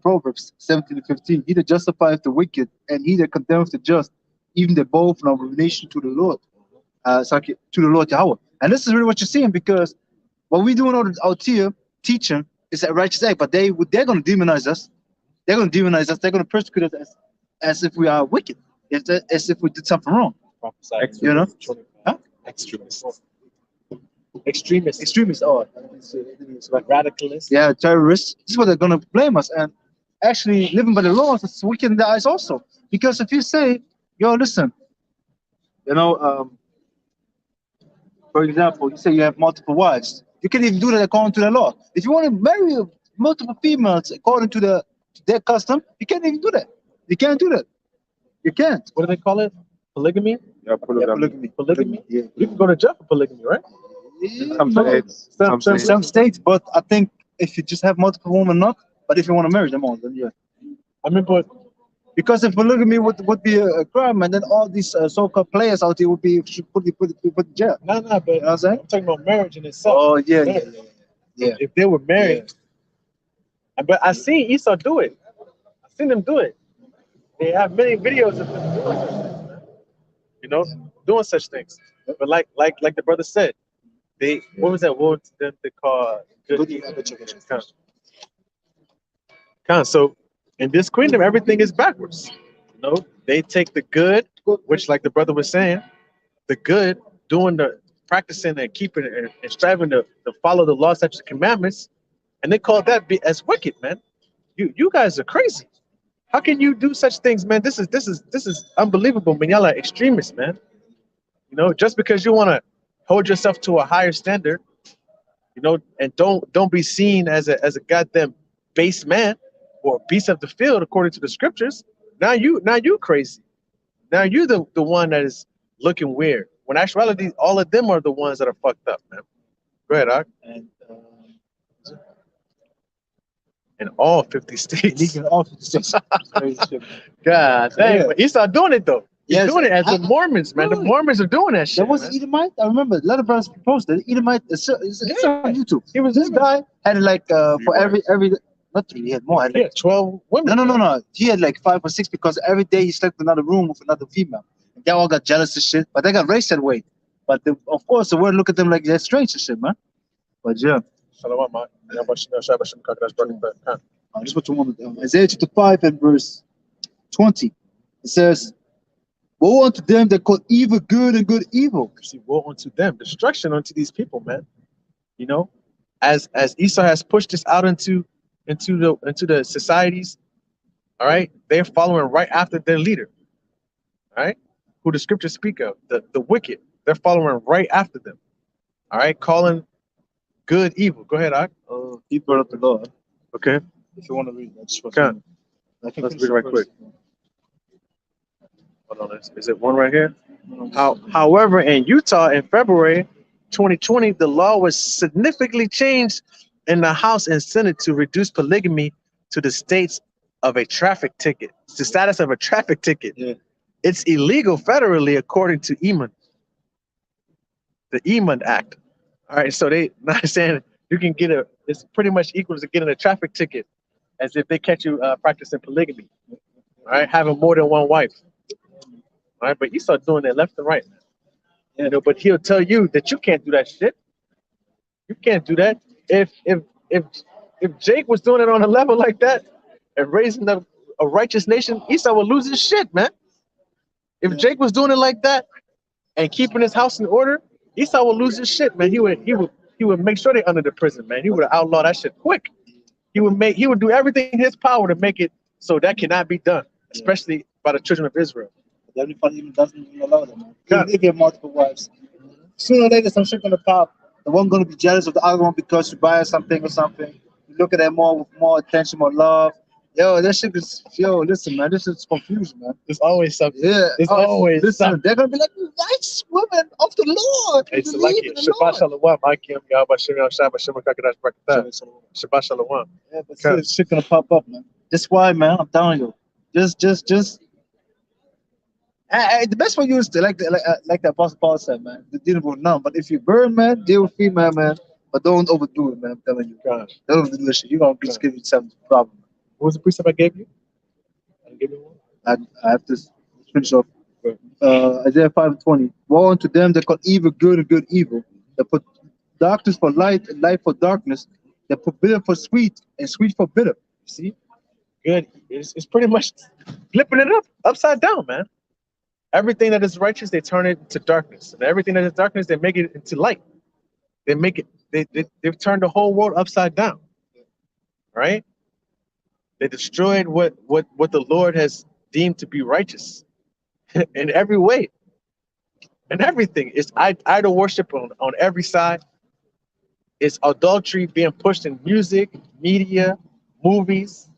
Proverbs 17:15, he that justifieth the wicked and he that condemneth the just, even they both in abomination to the Lord. To the Lord Yahweh. And this is really what you're seeing, because what we doing out here teaching is a righteous act, but they're going to demonize us. They're going to demonize us. They're going to persecute us as if we are wicked, as if we did something wrong. You know? Huh? Extremists. Oh, like radicalists. Yeah, terrorists. This is what they're going to blame us. And actually, living by the laws is wicked in their eyes also. Because if you say, yo, listen, you know, for example, you say you have multiple wives. You can't even do that according to the law. If you want to marry multiple females according to their custom, you can't even do that. You can't do that. You can't. What do they call it? Polygamy? Yeah, polygamy. Polygamy? Yeah. You can go to jail for polygamy, right? Some states, but I think if you just have multiple women, not. But if you want to marry them all, then yeah. I mean, but because if polygamy would be a crime, and then all these so-called players out there would be put in jail. No, but you know what I'm saying? I'm talking about marriage in itself. Oh yeah. If they were married, But I seen Esau do it. I seen them do it. They have many videos of them doing such things, man. You know, doing such things. But like the brother said, they what was that word that they call good evil? So in this kingdom, everything is backwards. You know, they take the good, which like the brother was saying, the good, doing the practicing and keeping and striving to follow the law, statutes, and commandments, and they call that as wicked, man. You guys are crazy. How can you do such things, man? This is unbelievable, man. Y'all are extremists, man. You know, just because you want to hold yourself to a higher standard, you know, and don't be seen as a goddamn base man or beast of the field according to the scriptures. Now you crazy. Now you the one that is looking weird. When actuality, all of them are the ones that are fucked up, man. Go ahead, Doc. And In all 50 states. legal all 50 states. Crazy shit. God dang, Yeah. but he's not doing it though. He's Yes, doing it as the Mormons, man. The really? Mormons are doing that shit. There was man. an Edomite. I remember a lot of brothers posted Edomite. It's on YouTube. He was This guy had like for every not three. He had more. Had He like, had 12 women. no. He had like 5 or 6 because every day he slept in another room with another female. And they all got jealous and shit. But they got raised that way. But of course, the world look at them like they're strange and shit, man. But yeah. Shalom, man. This is what you want to do. Isaiah chapter 5 and verse 20. It says, woe unto them that call evil good and good evil. You see, woe unto them, destruction unto these people, man. You know, as Esau has pushed this out into the societies, all right, they're following right after their leader, all right, who the scriptures speak of, the wicked. They're following right after them, all right, calling good evil. Go ahead, Ak. He brought up the law. Okay, If you want to read that, just okay. let's Let's read it right quick. Hold on, is it one right here? However, in Utah in February 2020, the law was significantly changed in the House and Senate to reduce polygamy to the status of a traffic ticket. It's the status of a traffic ticket. Yeah. It's illegal federally according to the Emond Act. All right, so they not saying you can get it's pretty much equal to getting a traffic ticket as if they catch you practicing polygamy. All right, having more than one wife. All right, but you start doing it left and right. You know, but he'll tell you that you can't do that shit. You can't do that. If Jake was doing it on a level like that and raising a righteous nation, Esau would lose his shit, man. If Jake was doing it like that and keeping his house in order, Esau would lose his shit, man. He would make sure they under the prison, man. He would outlaw that shit quick. He would do everything in his power to make it so that cannot be done, especially by the children of Israel. Everybody even doesn't even allow them, man. They get multiple wives. Sooner or later, some shit gonna pop. The one gonna be jealous of the other one because you buy her something or something. You look at them more with more attention, more love. Yo, that shit is listen, man, this is confusion, man. There's always something. Yeah, There's always listen. something. They're gonna be like nice women of the Lord. It's like it. Shabbat shalom, Akim, Yahweh Shem, Yahshua, Shem, Kakadash, Brakatah. Shabbat shalom. Yeah, but shit gonna pop up, man. That's why, man. I'm telling you, just. The best for you is to like the Apostle Paul said, man. Deal with none. But if you burn, man, deal with female, man. But don't overdo it, man. I'm telling you. Gosh. Don't overdo this shit. You're gonna just give yourself a problem. What was the precept I gave you? I didn't give you one. I have to finish off. Isaiah 5:20. Woe unto them that call evil good and good evil, that put darkness for light and light for darkness, that put bitter for sweet and sweet for bitter. See? Good. It's pretty much flipping it upside down, man. Everything that is righteous, they turn it into darkness. And everything that is darkness, they make it into light. They make it, they've turned the whole world upside down. Right? They destroyed what the Lord has deemed to be righteous in every way. And everything. It's idol worship on every side. It's adultery being pushed in music, media, movies.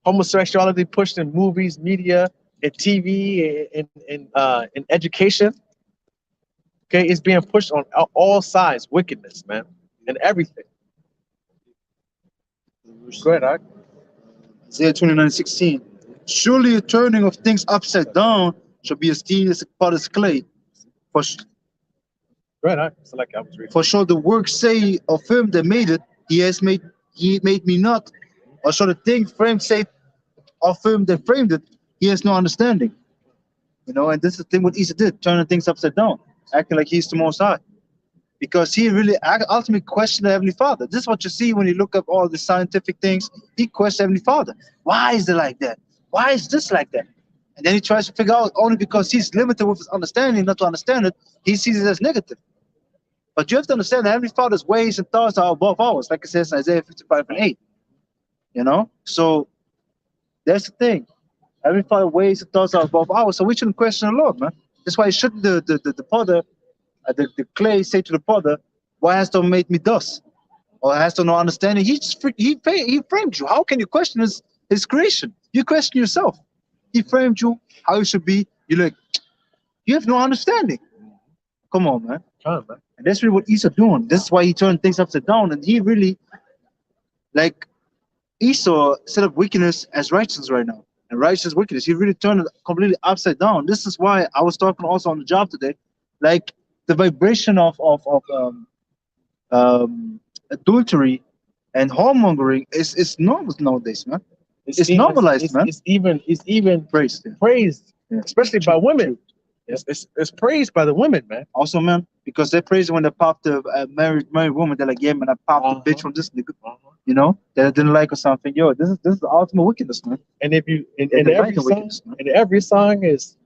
Homosexuality pushed in movies, media, in TV, in education. Okay, it's being pushed on all sides, wickedness, man, and everything. Go ahead, Doc. Isaiah 29:16. Surely a turning of things upside down shall be esteemed as a potter's clay. Go ahead, Doc. It's like I was reading. For shall the work say of him that made it, he has made he made me not. Or so the thing framed say of him that framed it, he has no understanding. You know, and this is the thing what Esau did, turning things upside down, acting like he's the most high. Because he really ultimately questioned the Heavenly Father. This is what you see when you look up all the scientific things. He questioned Heavenly Father. Why is it like that? Why is this like that? And then he tries to figure out, only because he's limited with his understanding, not to understand it, he sees it as negative. But you have to understand that Heavenly Father's ways and thoughts are above ours, like it says in Isaiah 55:8. You know? So that's the thing. Heavenly Father's ways and thoughts are above ours, so we shouldn't question the Lord, man. That's why shouldn't the potter, the clay say to the potter, why hast thou made me thus? Or has thou no understanding? He framed you. How can you question his creation? You question yourself. He framed you how you should be. You're like, you have no understanding. Come on, man. Man. And that's really what Esau doing. This is why he turned things upside down. And he really, like, Esau set up wickedness as righteousness right now. And righteous wickedness. He really turned it completely upside down. This is why I was talking also on the job today. Like, the vibration of adultery and whoremongering is normal nowadays, man. It's normalized, man. It's even Praised. praised, Yeah. especially by women. It's praised by the women, man. Also, man, because they praise when they pop the married woman. They're like, yeah, man, I popped the bitch from this nigga. You know, that I didn't like or something. Yo, this is the ultimate wickedness, man. And if you in every song is,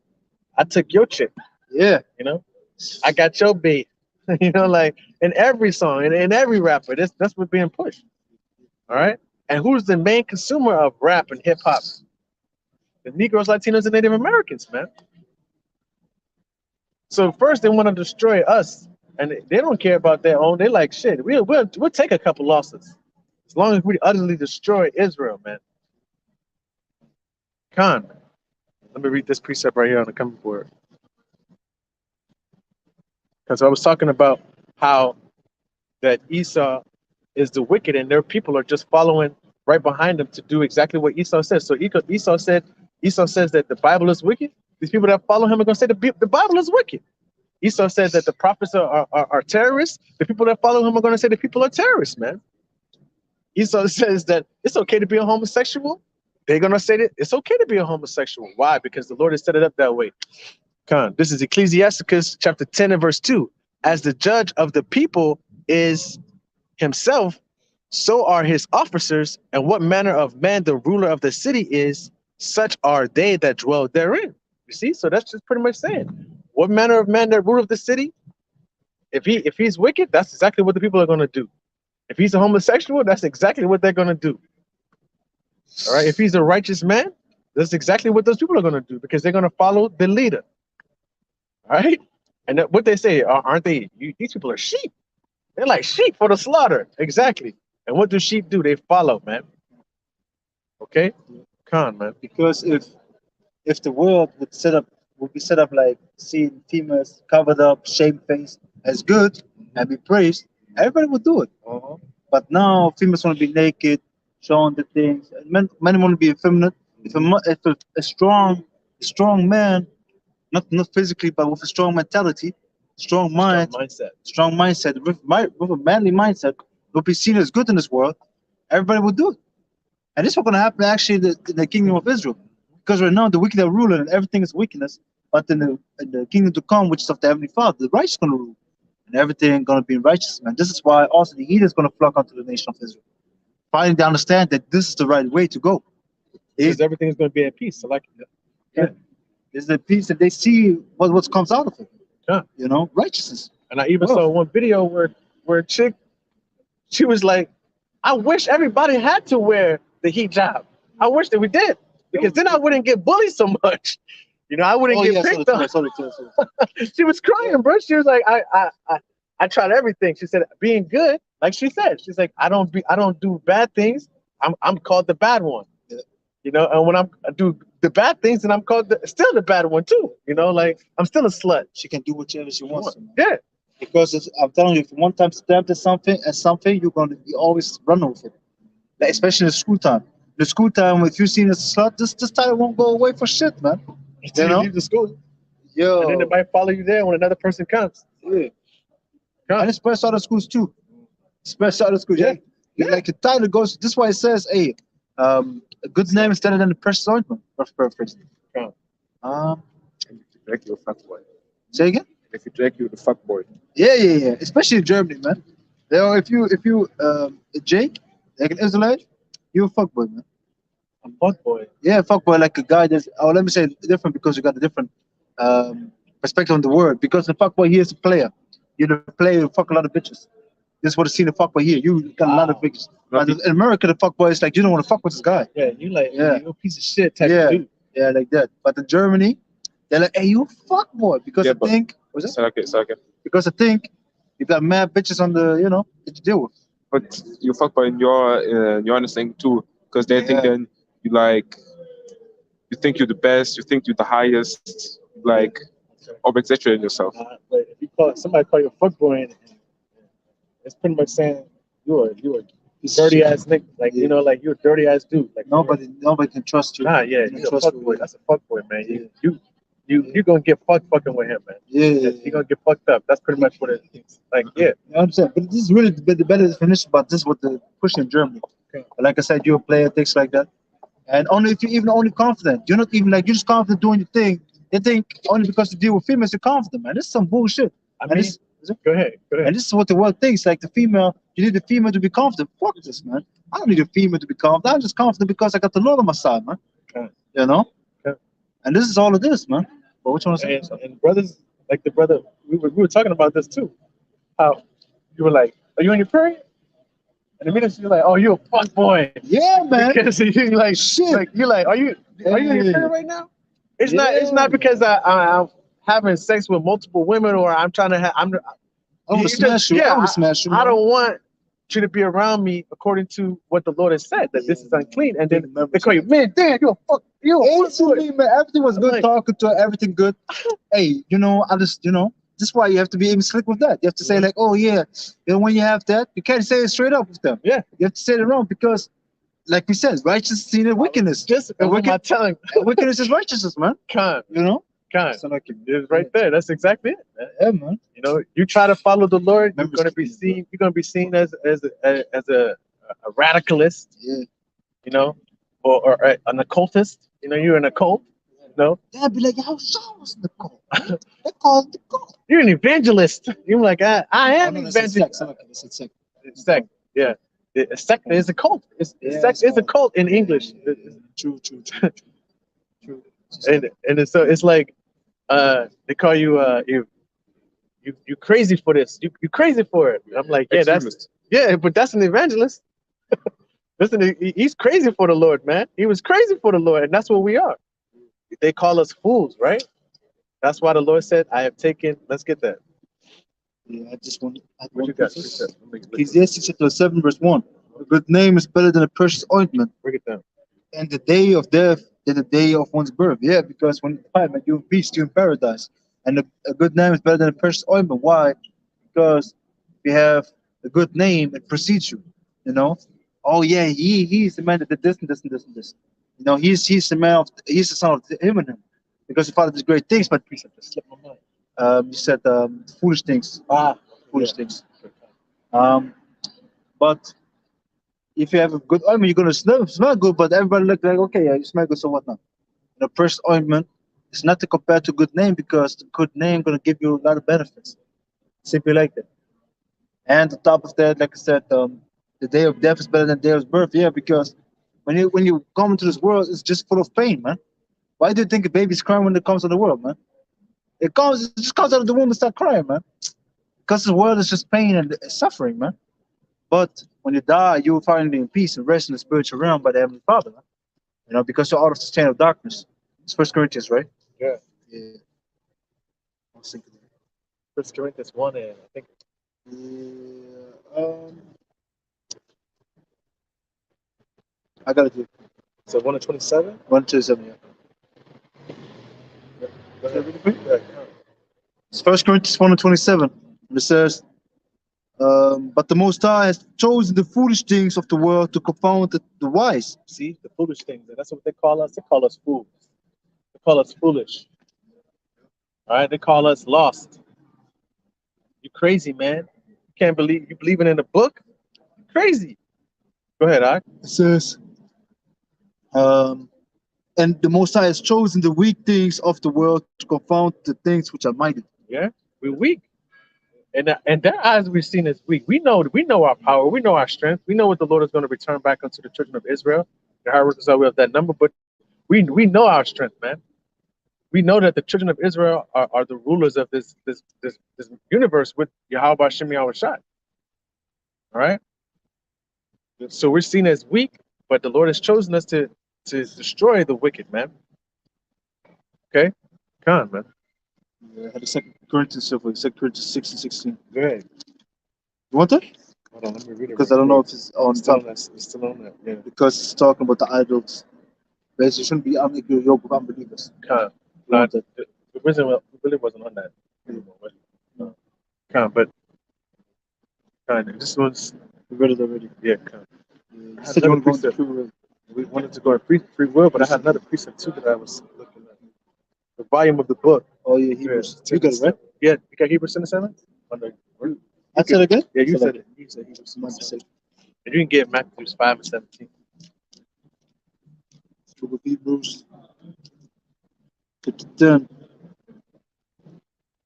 I took your chick. Yeah, You know, I got your babe. You know, like in every song and in every rapper, that's what's being pushed. All right. And who's the main consumer of rap and hip hop? The Negroes, Latinos, and Native Americans, man. So first they want to destroy us, and they don't care about their own. They like shit. We'll take a couple losses as long as we utterly destroy Israel, man. Khan, let me read this precept right here on the coming forward. Because I was talking about how that Esau is the wicked, and their people are just following right behind him to do exactly what Esau says. So Esau says that the Bible is wicked. These people that follow him are going to say the Bible is wicked. Esau says that the prophets are terrorists. The people that follow him are going to say the people are terrorists, man. Esau says that it's okay to be a homosexual. They're going to say that it's okay to be a homosexual. Why? Because the Lord has set it up that way. This is Ecclesiasticus chapter 10 and verse 2. As the judge of the people is himself, so are his officers, and what manner of man the ruler of the city is, such are they that dwell therein. You see? So that's just pretty much saying, what manner of man that ruler of the city? If he's wicked, that's exactly what the people are going to do. If he's a homosexual, that's exactly what they're going to do. All right. If he's a righteous man, that's exactly what those people are going to do, because they're going to follow the leader. All right. And what they say, aren't they? These people are sheep. They're like sheep for the slaughter. Exactly. And what do sheep do? They follow, man. Okay. Man. because if the world would be set up like seeing females covered up, shamefaced as good and be praised, everybody would do it. But now females want to be naked, showing the things. Men want to be effeminate. If a strong man, not physically, but with a strong mentality, strong mindset, with a manly mindset, will be seen as good in this world, everybody will do it. And this is what's going to happen actually in the kingdom of Israel. Because right now the wicked are ruling and everything is wickedness. But in the kingdom to come, which is of the Heavenly Father, the righteous is going to rule. And everything going to be in righteousness. And this is why also the heathen is going to flock onto the nation of Israel. Finally, they understand that this is the right way to go. Because everything is going to be at peace. So like, There's the peace that they see what comes out of it. Yeah. You know, righteousness. And I even saw one video where a chick, she was like, I wish everybody had to wear the hijab. I wish that we did, because then I wouldn't get bullied so much. You know, I wouldn't get picked on. She was crying, bro. She was like, I tried everything. She said, being good, like she said, she's like, I don't do bad things. I'm called the bad one. You know, and when I do the bad things, then I'm called still the bad one too. You know, like I'm still a slut. She can do whatever she wants. Yeah. Because I'm telling you, if you one time stabbed at something, you're going to be always run over it. Like, especially in the school time. The school time, if you see a slut, this title won't go away for shit, man. You know? Leave the school. Yo. And then it might follow you there when another person comes. Yeah. And it's spreads out of schools too. Spreads out of schools. Yeah. Like the title goes. This is why it says, "Hey, a good name is better than the precious ointment." Paraphrase. Yeah. If you drag you a fuckboy. Say again. If you drag you the fuckboy. Yeah. Especially in Germany, man. You know, if you Jake, like an Israelite, you're a fuckboy, man. A fuckboy. Yeah, fuckboy, like a guy that's. Oh, let me say it different because you got a different perspective on the word. Because the fuckboy here is a player. You're the player who fuck a lot of bitches. This is what I see the fuckboy here. You got a lot of bitches. But in America, the fuckboy is like you don't want to fuck with this guy. Yeah, you like Yeah. you a piece of shit type of dude. Yeah, like that. But in Germany, they're like, hey, you fuckboy, because Yeah, I think because I think you got mad bitches on the that you deal with. But you fuckboy in your understanding too, because they think then you like you think you're the best, you think you're the highest, like over exaggerating yourself. But if you somebody call you a fuckboy, and it's pretty much saying you a dirty ass nigga, like like you're a dirty ass dude. Like Nobody can trust you. Nah, yeah, you're a fuckboy. That's a fuckboy, man. You gonna get fucking with him, man. You're gonna get fucked up. That's pretty much what it is. Like, yeah. You know what I'm saying? But this is really the better definition about this what the push in Germany. Okay. Like I said, you're a player, things like that. And only if you're even only confident. You're not even like you're just confident doing your thing. They think only because you deal with females you're confident, man. This is some bullshit. I mean, go ahead. And this is what the world thinks. Like the female, you need the female to be confident. Fuck this, man. I don't need a female to be confident. I'm just confident because I got the Lord on my side, man. Okay. You know? Okay. And this is all it is, man. But which one is it? And brothers, like the brother, we were talking about this too. How you were like, are you on your period? And immediately you're like, oh, you're a fuck boy. Yeah, man. Because you like shit. Like you're like, are you on your period right now? It's not because I'm having sex with multiple women or I'm trying to have I want to smash you. I want to smash you. I don't want you to be around me according to what the Lord has said that this is unclean. And then they call you, man, damn, you're a fuck. Instantly, man, everything was good, like, talking to her, everything good. Hey, I just, this is why you have to be even slick with that. You have to say like, oh yeah, when you have that, you can't say it straight up with them. Yeah, you have to say it wrong because, like we said, righteousness is wickedness. Just what am I telling? Wickedness is righteousness, man. Kind. Kind. So like it's right there. That's exactly it. Yeah, man. You try to follow the Lord, you're gonna be seen. You're gonna be seen as a radicalist. Yeah. Or an occultist. You're an occult. No. They'd be like, "Yo, show us the cult." They call it the cult. You're an evangelist. You're like, I am an evangelist. It's sect. Yeah. A sect is a cult. Sect is a cult in English. True. And so it's like they call you you crazy for this. You crazy for it. I'm like, but that's an evangelist. Listen, he's crazy for the Lord, man. He was crazy for the Lord, and that's what we are. They call us fools, right? That's why the Lord said, I have taken, let's get that. Yeah, I just want what you got? Ecclesiastes chapter 7, verse 1. A good name is better than a precious ointment. Break it down. And the day of death than the day of one's birth. Yeah, because when you die, man, you're in peace, you're in paradise. And a good name is better than a precious ointment. Why? Because you have a good name, it precedes you. Oh yeah, he's the man that did this and this and this and this. He's the man he's the son of him and him. Because the father did great things, but you said foolish things. Foolish things. But if you have a good ointment, you're gonna smell good, but everybody look like, okay, yeah, you smell good, so what now? The precious ointment is not to compare to good name because the good name gonna give you a lot of benefits. Simply like that. And on top of that, like I said, the day of death is better than the day of birth. Yeah, because when you come into this world, it's just full of pain, man. Why do you think a baby's crying when it comes to the world, man? It just comes out of the womb and start crying, man. Because the world is just pain and suffering, man. But when you die, you will finally in peace and rest in the spiritual realm by the Heavenly Father, man. Because you're out of the chain of darkness. It's 1 Corinthians, right? Yeah. I was thinking. 1 Corinthians 1 and I think. I got it here. So 1 and 27? 1 to 7, yeah. It's 1 Corinthians 1 and 27. And it says, but the Most High has chosen the foolish things of the world to confound the wise. See, the foolish things. That's what they call us. They call us fools. They call us foolish. All right, they call us lost. You crazy, man. You can't believe you believing in a book? You're crazy. Go ahead, I. It says, and the Most High has chosen the weak things of the world to confound the things which are mighty. Yeah, we're weak. And their eyes we've seen as weak. We know our power, we know our strength, we know what the Lord is going to return back unto the children of Israel. The high workers are we of that number, but we know our strength, man. We know that the children of Israel are the rulers of this universe with Yahweh Shem Yahweh Shai. All right. So we're seen as weak, but the Lord has chosen us to destroy the wicked, man. Okay? Come on, man. Yeah, I had a 2 Corinthians silver, 2 Corinthians 6 and 16. Go ahead. You want that? Hold on, let me read it. Because I don't know if it's on top. It's still on that. Yeah. Because it's talking about the idols. Basically, shouldn't be unequal yoke with unbelievers. Come on. You want that? It really wasn't on that anymore. No. Come on, but kind of. This one's We read it already. yeah. Come on. You I had said you want to go another into free will. We wanted to go in free will, but I had another precept too that I was looking at. The volume of the book. Oh, yeah, Hebrews. You got it, right? Yeah, you got Hebrews 7? I said it again? Yeah, you So said like- it. You said Hebrews My 7. mistake. And you can get Matthew 5 and 17. Book of Hebrews, chapter 10,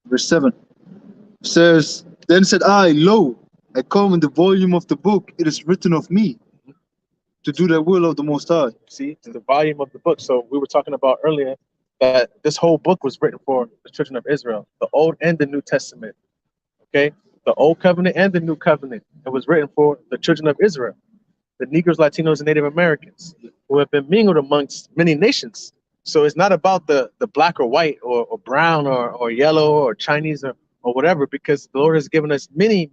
verse 7. It says, Then said I, Lo, I come in the volume of the book, it is written of me, to do the will of the Most High. See, it's the volume of the book. So we were talking about earlier that this whole book was written for the children of Israel, the Old and the New Testament. Okay, the Old Covenant and the New Covenant. It was written for the children of Israel, the Negroes, Latinos, and Native Americans, who have been mingled amongst many nations. So it's not about the black or white or brown or yellow or Chinese or whatever, because the Lord has given us many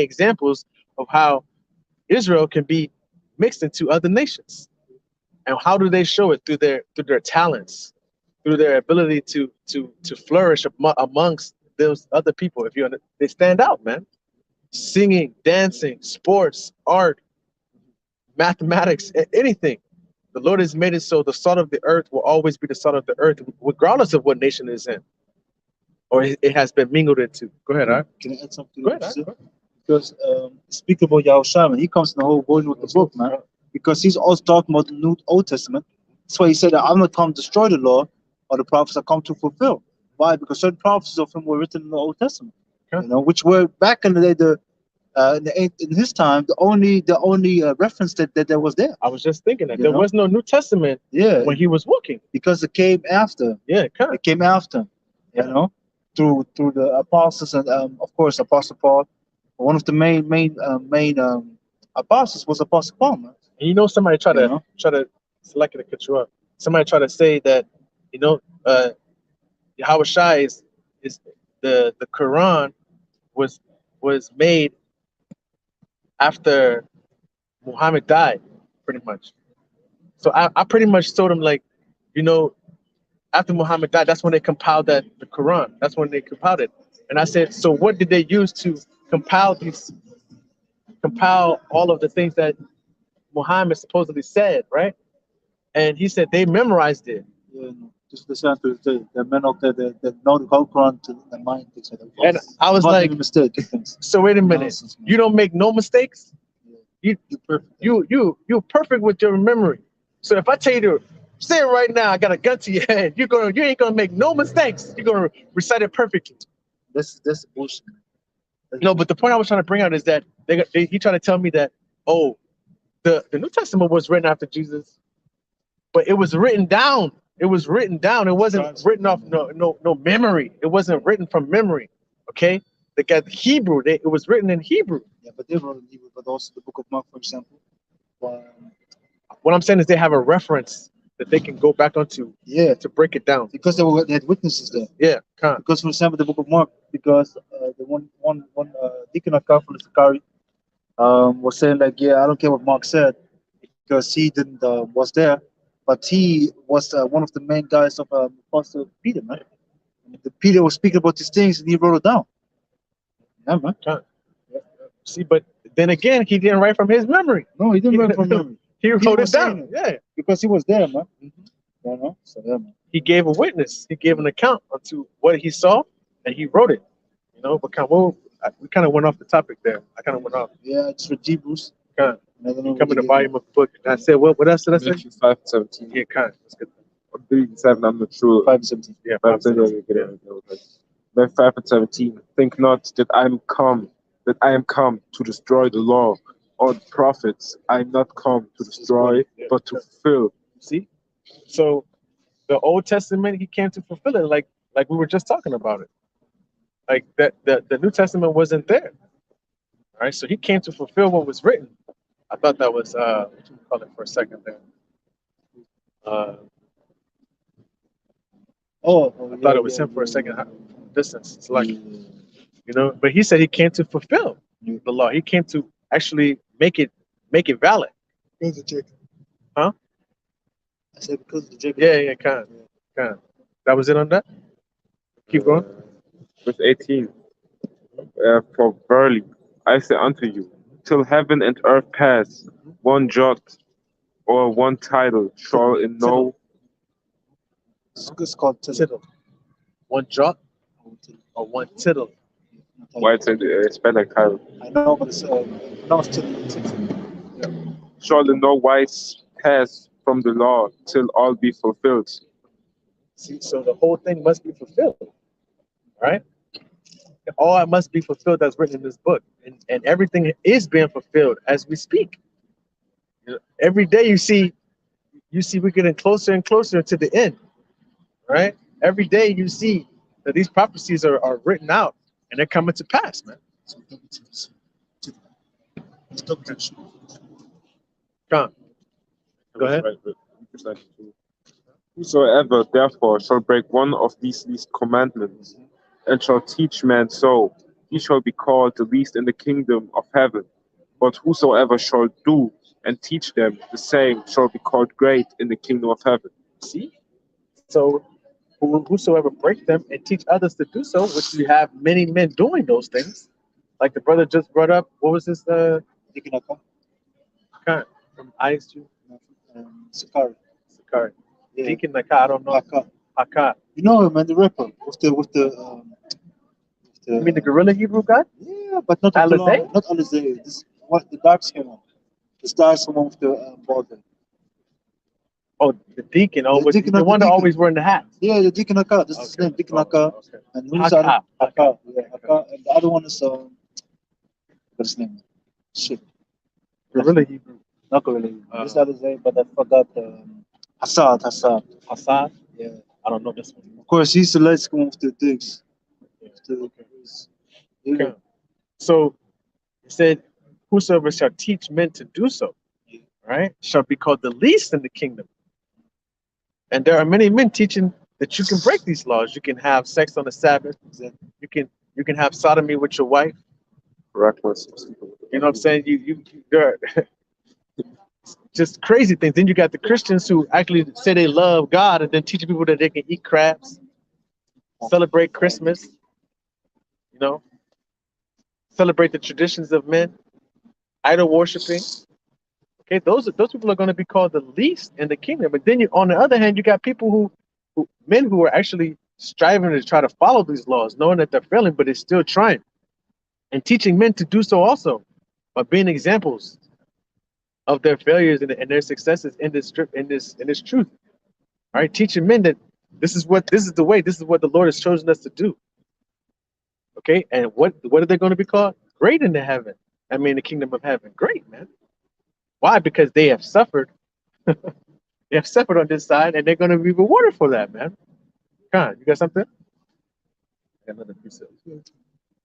examples of how Israel can be mixed into other nations. And how do they show it? Through their talents, through their ability to flourish amongst those other people. If you they stand out, man. Singing, dancing, sports, art, mathematics, anything. The Lord has made it so the salt of the earth will always be the salt of the earth, regardless of what nation it is in, or it has been mingled into. Go ahead, Art. Can I add something? Go ahead. Because speak about Yahushua, man, he comes in the whole volume of the book, man. Because he's also talking about the New Old Testament. That's why he said that I'm not come to destroy the law or the prophets are come to fulfill. Why? Because certain prophecies of him were written in the Old Testament. Okay. You know, which were back in the day, in his time, the only reference that there was there. I was just thinking that You there know? was no New Testament when he was walking. Because it came after. Yeah, kind of. It came after. You know, through the apostles and of course Apostle Paul. One of the main apostles was Apostle Paul, man. And you know, somebody try You to select it to cut you up. Somebody try to say that, you know, Yahweh Shai is the Quran was made after Muhammad died, pretty much. So I pretty much told him, like, you know, after Muhammad died, that's when they compiled the Quran. That's when they compiled it. And I said, so what did they use to compile all of the things that Muhammad supposedly said, right? And he said they memorized it. Yeah, just listen to the men out there that know the whole Quran to the mind, things like that. And I was like, mistake. so wait a minute, Nonsense, man. you don't make no mistakes? You're perfect. You're perfect with your memory. So if I tell you to say it right now, I got a gun to your head, you ain't gonna make no mistakes. You're gonna recite it perfectly. That's bullshit. No, but the point I was trying to bring out is that he tried to tell me that, oh, the New Testament was written after Jesus, but it was written down. It was written down. It wasn't written off no memory. It wasn't written from memory. Okay, they got Hebrew. It was written in Hebrew. Yeah, but they wrote in Hebrew, but also the Book of Mark, for example. What I'm saying is they have a reference that they can go back onto. Yeah, to break it down. because they had witnesses there. Yeah, kind of. Because, for example, the Book of Mark, because the one deacon of Catholic Sakari was saying like, yeah, I don't care what Mark said because he didn't was there, but he was one of the main guys of Apostle Peter, man. Peter was speaking about these things and he wrote it down. Yeah, man. Kind of. See, but then again, he didn't write from his memory. No, he didn't write from memory. He wrote it was saying down. Yeah, because he was there, man. You know? So yeah, man. he gave a witness. He gave an account onto what he saw, and he wrote it. You know, but we kind of went off the topic there. I kind of went off. Yeah, it's for Hebrews. Kind of. Come in the volume of the book. And I said, what else did I say? Matthew 5:17. Yeah, kind of. Let's get that. Or 3:7, I'm not sure. 5:17. Yeah, 5:17. Matthew 5:17. Think not that I am come to destroy the law or the prophets. I am not come to destroy, but to fulfill. See? So the Old Testament, he came to fulfill it, like we were just talking about it. Like that the New Testament wasn't there. All right. So he came to fulfill what was written. I thought that was what you call it for a second there. I thought it was him for a second distance. It's like, but he said he came to fulfill the law. He came to actually make it valid. Because of Jacob. Huh? I said because of the Jacob. Yeah, kind of. That was it on that? Keep going. Verse 18. For verily I say unto you, till heaven and earth pass, one jot or one tittle shall in no. It's called Tittle. One jot or one tittle. Why it's spelled like title. I know, but it's pronounced tittle. Yeah. Shall in no wise pass from the law till all be fulfilled. See, so the whole thing must be fulfilled, right? All it must be fulfilled that's written in this book, and everything is being fulfilled as we speak. Every day you see we're getting closer and closer to the end, right? Every day you see that these prophecies are written out and they're coming to pass, man. Come, go ahead. Whosoever therefore shall break one of these least commandments and shall teach men so, he shall be called the least in the kingdom of heaven. But whosoever shall do and teach them the same shall be called great in the kingdom of heaven. See? So whosoever break them and teach others to do so, which you have many men doing those things. Like the brother just brought up, what was this? From ISU? Sakari. Yeah. Deacon Naka, I don't know. Haka. You know him, man, the rapper with the You mean the gorilla Hebrew guy? Yeah, but not Alizé? not Alizé. This what the dark skin one. The dark one with the bald head. Oh, the deacon. Oh, The deacon, the one that deacon. always wearing the hat. Yeah, the Deacon Akka. This is his name, Deacon Akka. Okay. And who's the other? Akka. Yeah, Akka. And the other one is what's his name? Shit. Gorilla Hebrew. Not Gorilla Hebrew. This other name, but I forgot. Hassad. Yeah. I don't know this one. Of course, he's the light skin with the things. Okay. So it said, whosoever shall teach men to do so, right, shall be called the least in the kingdom. And there are many men teaching that you can break these laws. You can have sex on the Sabbath. You can have sodomy with your wife. Reckless. You know what I'm saying? There are just crazy things. Then you got the Christians who actually say they love God and then teaching people that they can eat crabs, celebrate Christmas, celebrate the traditions of men, idol worshiping. Okay, those people are going to be called the least in the kingdom. But then on the other hand, you got people men who are actually striving to try to follow these laws, knowing that they're failing, but they're still trying, and teaching men to do so also, by being examples of their failures and their successes in this truth. All right, teaching men that this is the way, this is what the Lord has chosen us to do. Okay, and what are they going to be called? Great in the heaven. I mean, the kingdom of heaven. Great, man. Why? Because they have suffered. They have suffered on this side, and they're going to be rewarded for that, man. Come on, you got something? Another piece of.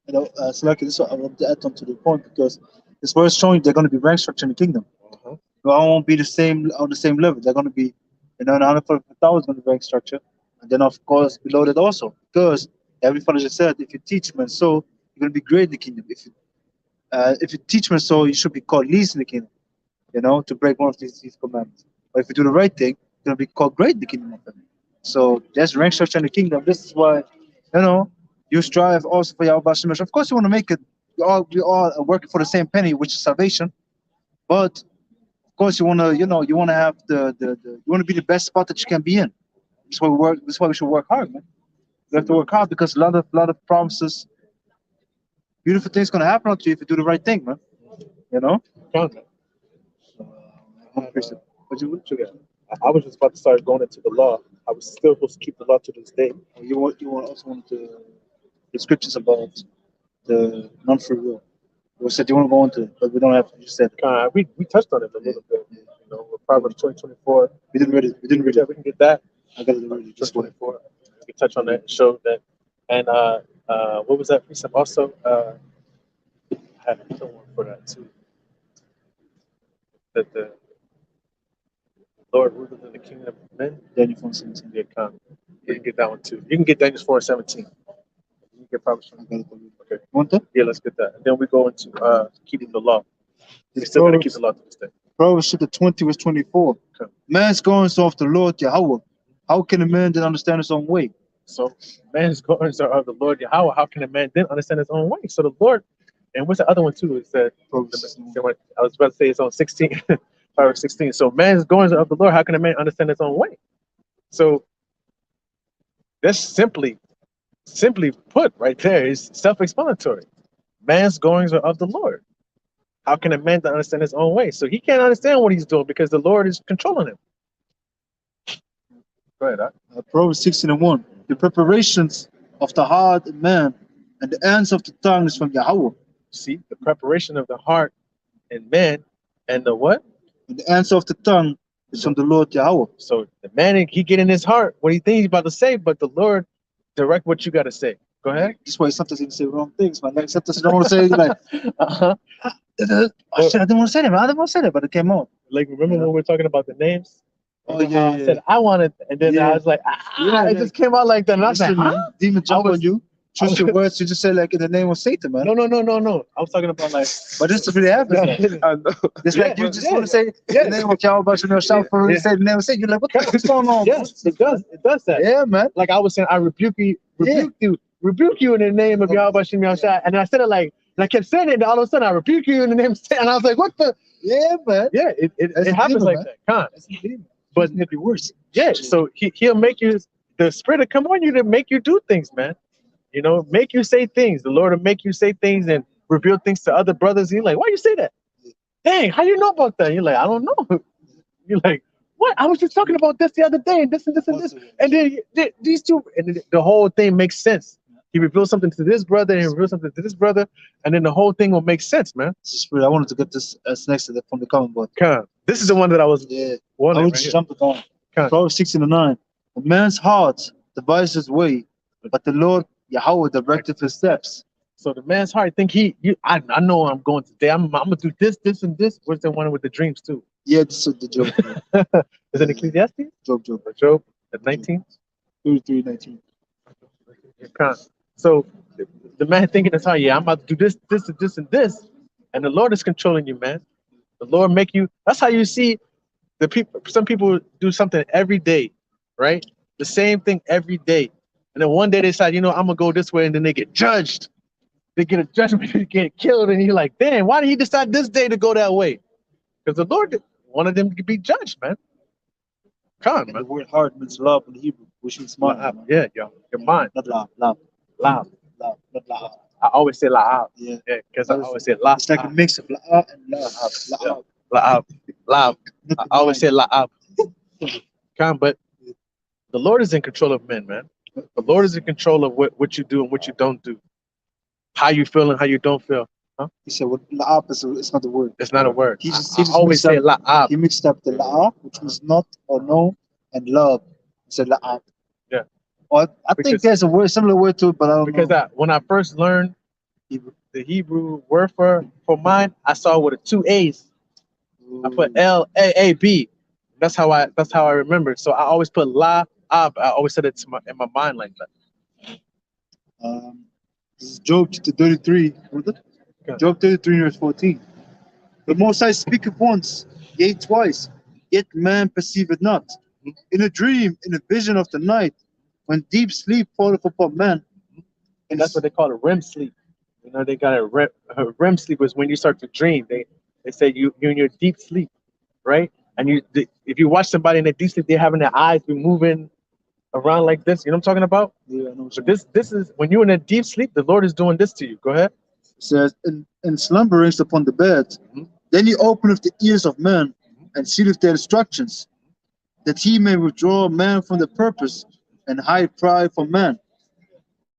So like this, I want to add on to the point because this verse showing they're going to be rank structure in the kingdom. No, I won't be the same on the same level. They're going to be, in 144,000 going to be rank structure, and then of course below that also, because every father just said, if you teach men so, you're going to be great in the kingdom. If you teach men so, you should be called least in the kingdom. To break one of these commandments. But if you do the right thing, you're going to be called great in the kingdom of heaven. So there's rank structure in the kingdom. This is why, you strive also for Yahweh Shemash. Of course, you want to make it. We all are working for the same penny, which is salvation. But of course, you want to, you want to have you want to be the best spot that you can be in. That's why we work. That's why we should work hard, man. We have to work hard because a lot of promises, beautiful things going to happen to you if you do the right thing, man. What you got? I was just about to start going into the law. I was still supposed to keep the law to this day. You also want the scriptures about the non-free will. We said you want to go into it, but we don't have to. You said We touched on it a little bit. You know, with Proverbs 20:24. we didn't read it. We didn't read Yeah, it. we can get that. I got it already. Just 24. We can touch on that and show that. And what was that precept also? I had another one for that too. That the Lord ruleth in the kingdom of men. Daniel 4:17. Yeah, come. You can get that one too. You can get Daniel 4:17. You can get Proverbs 20. Okay. Want that? Yeah, let's get that. And then we go into keeping the law. We still gotta keep the law to this day. Proverbs chapter 20, verse 24. Okay. Man's goings off the Lord Yahweh. How can a man then understand his own way? So man's goings are of the Lord Yahweh. How can a man then understand his own way? So the Lord, and what's the other one too? Is that I was about to say it's on 16, Proverbs 16. So man's goings are of the Lord. How can a man understand his own way? So that's simply put right there is self-explanatory. Man's goings are of the Lord. How can a man understand his own way? So he can't understand what he's doing because the Lord is controlling him. Go ahead. Proverbs 16:1. The preparations of the heart of man and the ends of the tongue is from Yahweh. See, the preparation of the heart in man and the what? And the answer of the tongue is from the Lord Yahweh. So the man, he get in his heart what he thinks he's about to say, but the Lord direct what you got to say. Go ahead. That's why sometimes you can say wrong things, man. Like sometimes you don't want to say like, oh, shit, I didn't want to say that, man. I didn't want to say that, but it came out. Like, remember when we were talking about the names? Oh, yeah. I said I wanted, and then I was like, it just came out like that. And I was like, demon jump on you. Choose your words. You just say like in the name of Satan, man. No. I was talking about like, but this really happens. It's like you just want to say the name of Yahweh, but you know, shout for say the name of Satan. You're like, what's going on? Yes, it does that. Yeah, man. Like I was saying, I rebuke you in the name of Yahweh Shem Yahushua. And I said it like, and I kept saying it, and all of a sudden I rebuke you in the name of Satan. And I was like, what the? Yeah, man. Yeah, it happens like that. But it'd be worse. Yeah, so he'll make you, the spirit will come on you to make you do things, man. You know, make you say things. The Lord will make you say things and reveal things to other brothers. And you're like, why you say that? Dang, how you know about that? You're like, I don't know. You're like, what? I was just talking about this the other day, and this and this and this. And then these two, and the whole thing makes sense. He reveals something to this brother, and he reveals something to this brother, and then the whole thing will make sense, man. I wanted to get this as next to from the comment, but this is the one that I was wondering. I would just jump it on. Proverbs 16:9. A man's heart devises his way, but the Lord Yahweh directed his steps. So the man's heart think I know where I'm going today. I'm gonna do this, and this. What's the one with the dreams too? Yeah, this is the Job. Is it Ecclesiastes? Job. At 19? 33:19. So the man thinking in his heart, I'm about to do this, and this. And the Lord is controlling you, man. The Lord make you, that's how you see the people. Some people do something every day, right? The same thing every day. And then one day they decide, I'm gonna go this way, and then they get judged. They get a judgment, they get killed, and you're like, damn, why did he decide this day to go that way? Because the Lord wanted them to be judged, man. Man. The word heart means love in Hebrew, which means mind. Yeah, your mind. Not love. Love. Not love. I always say la'ab. Yeah, because I always say la'ab. It's like a mix of la'ab and love. La'ab. I always say la'ab. But the Lord is in control of men, man. The Lord is in control of what you do and what you don't do. How you feel and how you don't feel. Huh? He said, "What la'ab is? It's not a word. It's not a word. He just always say la'ab. He mixed up the la'ab, which means not or no, and love. He said la'ab. Yeah. Or I think there's a word, similar word to it, but I don't know. Because when I first learned the Hebrew word for mine, I saw it with 2 A's. I put L-A-A-B. That's how I remember. So I always put la'ab. I always said it in my mind like that. This is Job 33. Job 33, verse 14. The Most High speaketh once, yea twice, yet man perceiveth not. In a dream, in a vision of the night, when deep sleep falleth upon man. And that's what they call a REM sleep. They got a REM sleep is when you start to dream. They say you're in your deep sleep, right? And if you watch somebody in their deep sleep, they're having their eyes be moving around like this. You know what I'm talking about? Yeah, I know. But this is when you're in a deep sleep, the Lord is doing this to you. Go ahead. It says, in slumberings upon the bed, then he openeth the ears of men, and sealeth their instructions, that he may withdraw man from the purpose and hide pride from man.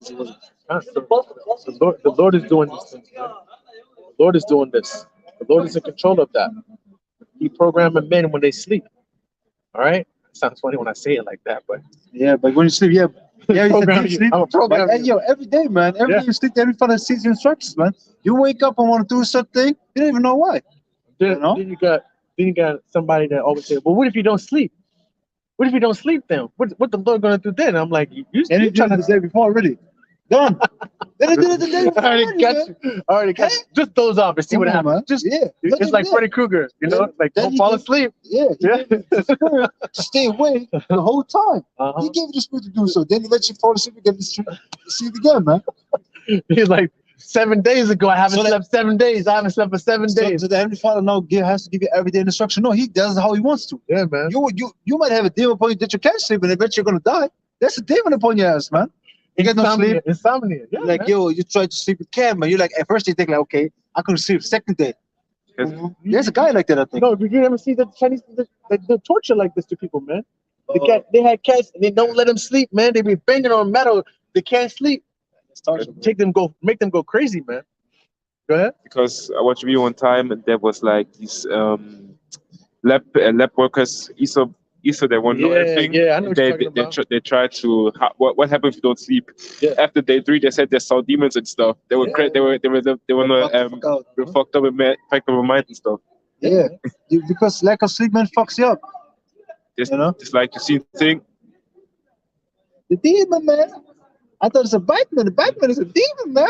The Lord is doing these things, man. The Lord is doing this. The Lord is in control of that. He programming men when they sleep. All right? It sounds funny when I say it like that, but Yeah, but when you sleep, yeah, yeah, you said program deep you. sleep. I'm a program But, you. yo, every day, man, every Yeah. day you sleep, every father sees your instructions, man. You wake up and want to do something, you don't even know why. Then, You know? then you got somebody that always say, "Well, what if you don't sleep? What if you don't sleep then? What the Lord gonna do then?" I'm like, And you he did trying it to the day before already. Done. Then he did it the day I before already already, got man. you. I already got you. Just doze off and see Come what on, happens. man. Just Yeah. it's like Freddy Krueger, you know, like Then don't he fall gave- asleep. Yeah, he Yeah. gave you the spirit to stay awake the whole time. Uh-huh. He gave you the spirit to do so. Then he let you fall asleep and get the sleep again, man. He's like 7 days ago. I haven't So that- slept 7 days. I haven't slept for 7 So, days. so the Heavenly Father now has to give you everyday instruction. No, he does it how he wants to. Yeah, man. You might have a demon upon you that you can't sleep and eventually you're gonna die. That's a demon upon your ass, man. You get no sleep. Insomnia. Yeah, Like man. yo, you try to sleep, you can't, man. You're like at first you think like, okay, I couldn't sleep. Second day, there's a guy like that, I think. No, you ever see the Chinese the torture like this to people, man? They had cats and they don't let them sleep, man. They be banging on metal. They can't sleep. Make them go crazy, man. Go ahead. Because I watched a video one time and there was like these lab workers. ESO they want to know everything. Yeah, I know And what you're talking about. they try to what happens if you don't sleep. Yeah. After day 3, they said they saw demons and stuff. They were Yeah. they were not they were fucked up with mind and stuff. Yeah, because lack of sleep, man, fucks you up. Just You know? just like you see thing. The demon, man. I thought it's a bike man. The bike man is a demon, man.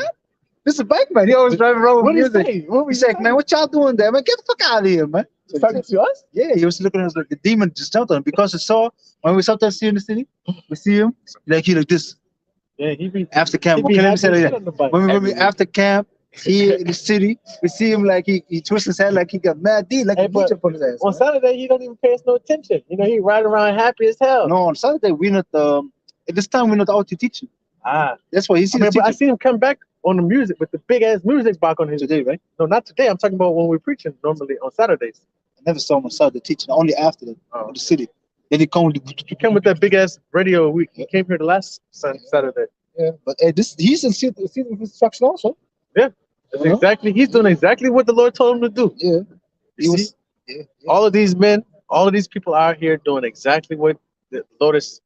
This is a bike man. He always driving around with What do you music. say? What He's like, man, what y'all doing there, man? Get the fuck out of here, man. He's talking to us? Yeah, he was looking at us like the demon just jumped on him because he saw when we sometimes see him in the city, we see him like he like this Yeah, he be after camp. he be Okay, let me say happy it shit like on the that. bike. When we after camp here in the city, we see him like he twists his head like he got mad D, like Hey, he but jump on his ass. On Man. Saturday, he don't even pay us no attention. You know, he ride around happy as hell. No, on Saturday we not at this time we're not out to teaching. That's why he sees but I teaching seen him come back on the music with the big ass music box on his today, right? No, not today. I'm talking about when we're preaching normally on Saturdays. I never saw him on Saturday teaching, only after that in the city. Then he come He came with that big ass radio. He came here the last Saturday. Yeah, but he's in season of instruction also. Yeah, exactly. He's doing exactly what the Lord told him to do. Yeah, You see, all of these men, all of these people out here doing exactly what the Lord has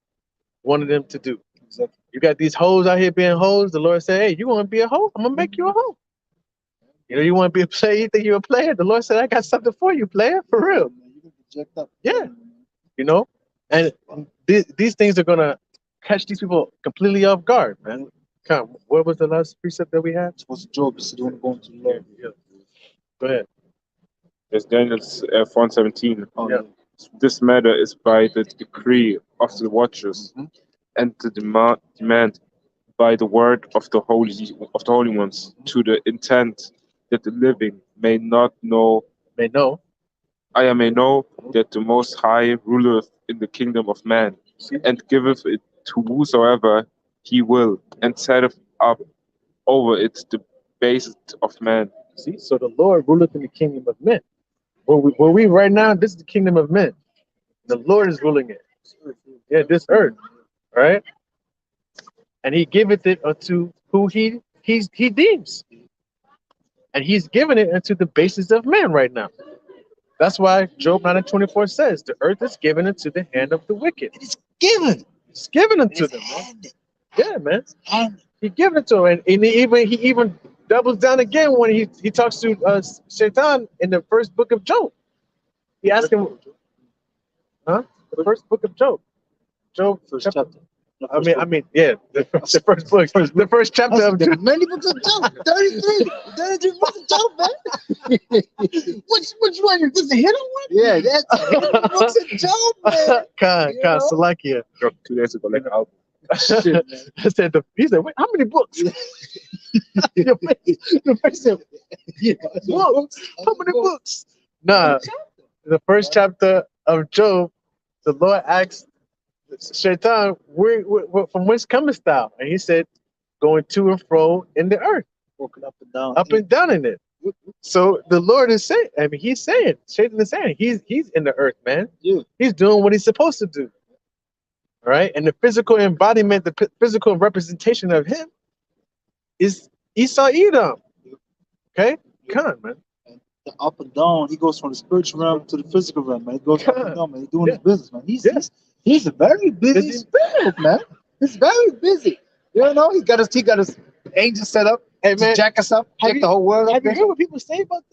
wanted them to do. Exactly. You got these hoes out here being hoes. The Lord said, "Hey, you want to be a hoe? I'm gonna make you a hoe. You know, you want to be a player? You think you're a player? The Lord said, I got something for you, player, for real. Yeah, you know, and these things are gonna catch these people completely off guard, man. Come, what was the last precept that we had? It was Job. So you want to go into the Lord. Yeah. Go ahead. There's Daniel's 4:17. Yeah. This matter is by the decree of the watchers and the demand by the word of the holy ones, to the intent that the living may not know May know. I may know that the Most High ruleth in the kingdom of man, and giveth it to whosoever he will, and setteth up over it the basest of man. See, so the Lord ruleth in the kingdom of men. Where we right now, this is the kingdom of men. The Lord is ruling it. Yeah, this earth, right? And he giveth it unto who he deems. And he's given it unto the basis of man right now. That's why Job 9:24 says, the earth is given into the hand of the wicked. It's given. It's given unto them, man. Yeah, man. He given it to him. And he even doubles down again when he talks to Satan in the first book of Job. He asked him, the first book of Job. Job, First chapter. I mean, yeah, the first book, the first chapter of Job. Many books of Job. 33 books of Job, man. which one? Is this the hidden one? Yeah, that's hidden books of Job, man. Khan, Salakia. Dropped 2 days ago, like an album. Shit, man. He said, wait, how many books? Your face said, books? How many books? Nah, the first chapter of Job, the Lord asked Shaitan, where, from whence comest thou? And he said, going to and fro in the earth, Walking up and down. up and down in it. So the Lord is saying, I mean, he's saying, Satan is saying, he's in the earth, man. Yeah. He's doing what he's supposed to do. All right. And the physical embodiment, the physical representation of him is Esau Edom. Okay? Come on, man. And the up and down, he goes from the spiritual realm to the physical realm, man. He goes up and down, man. He's doing his business, man. He's a very busy spirit, man. He's very busy. You know, he got his angel set up, Hey, to man, jack us up, jack the whole world up. have you heard what people say about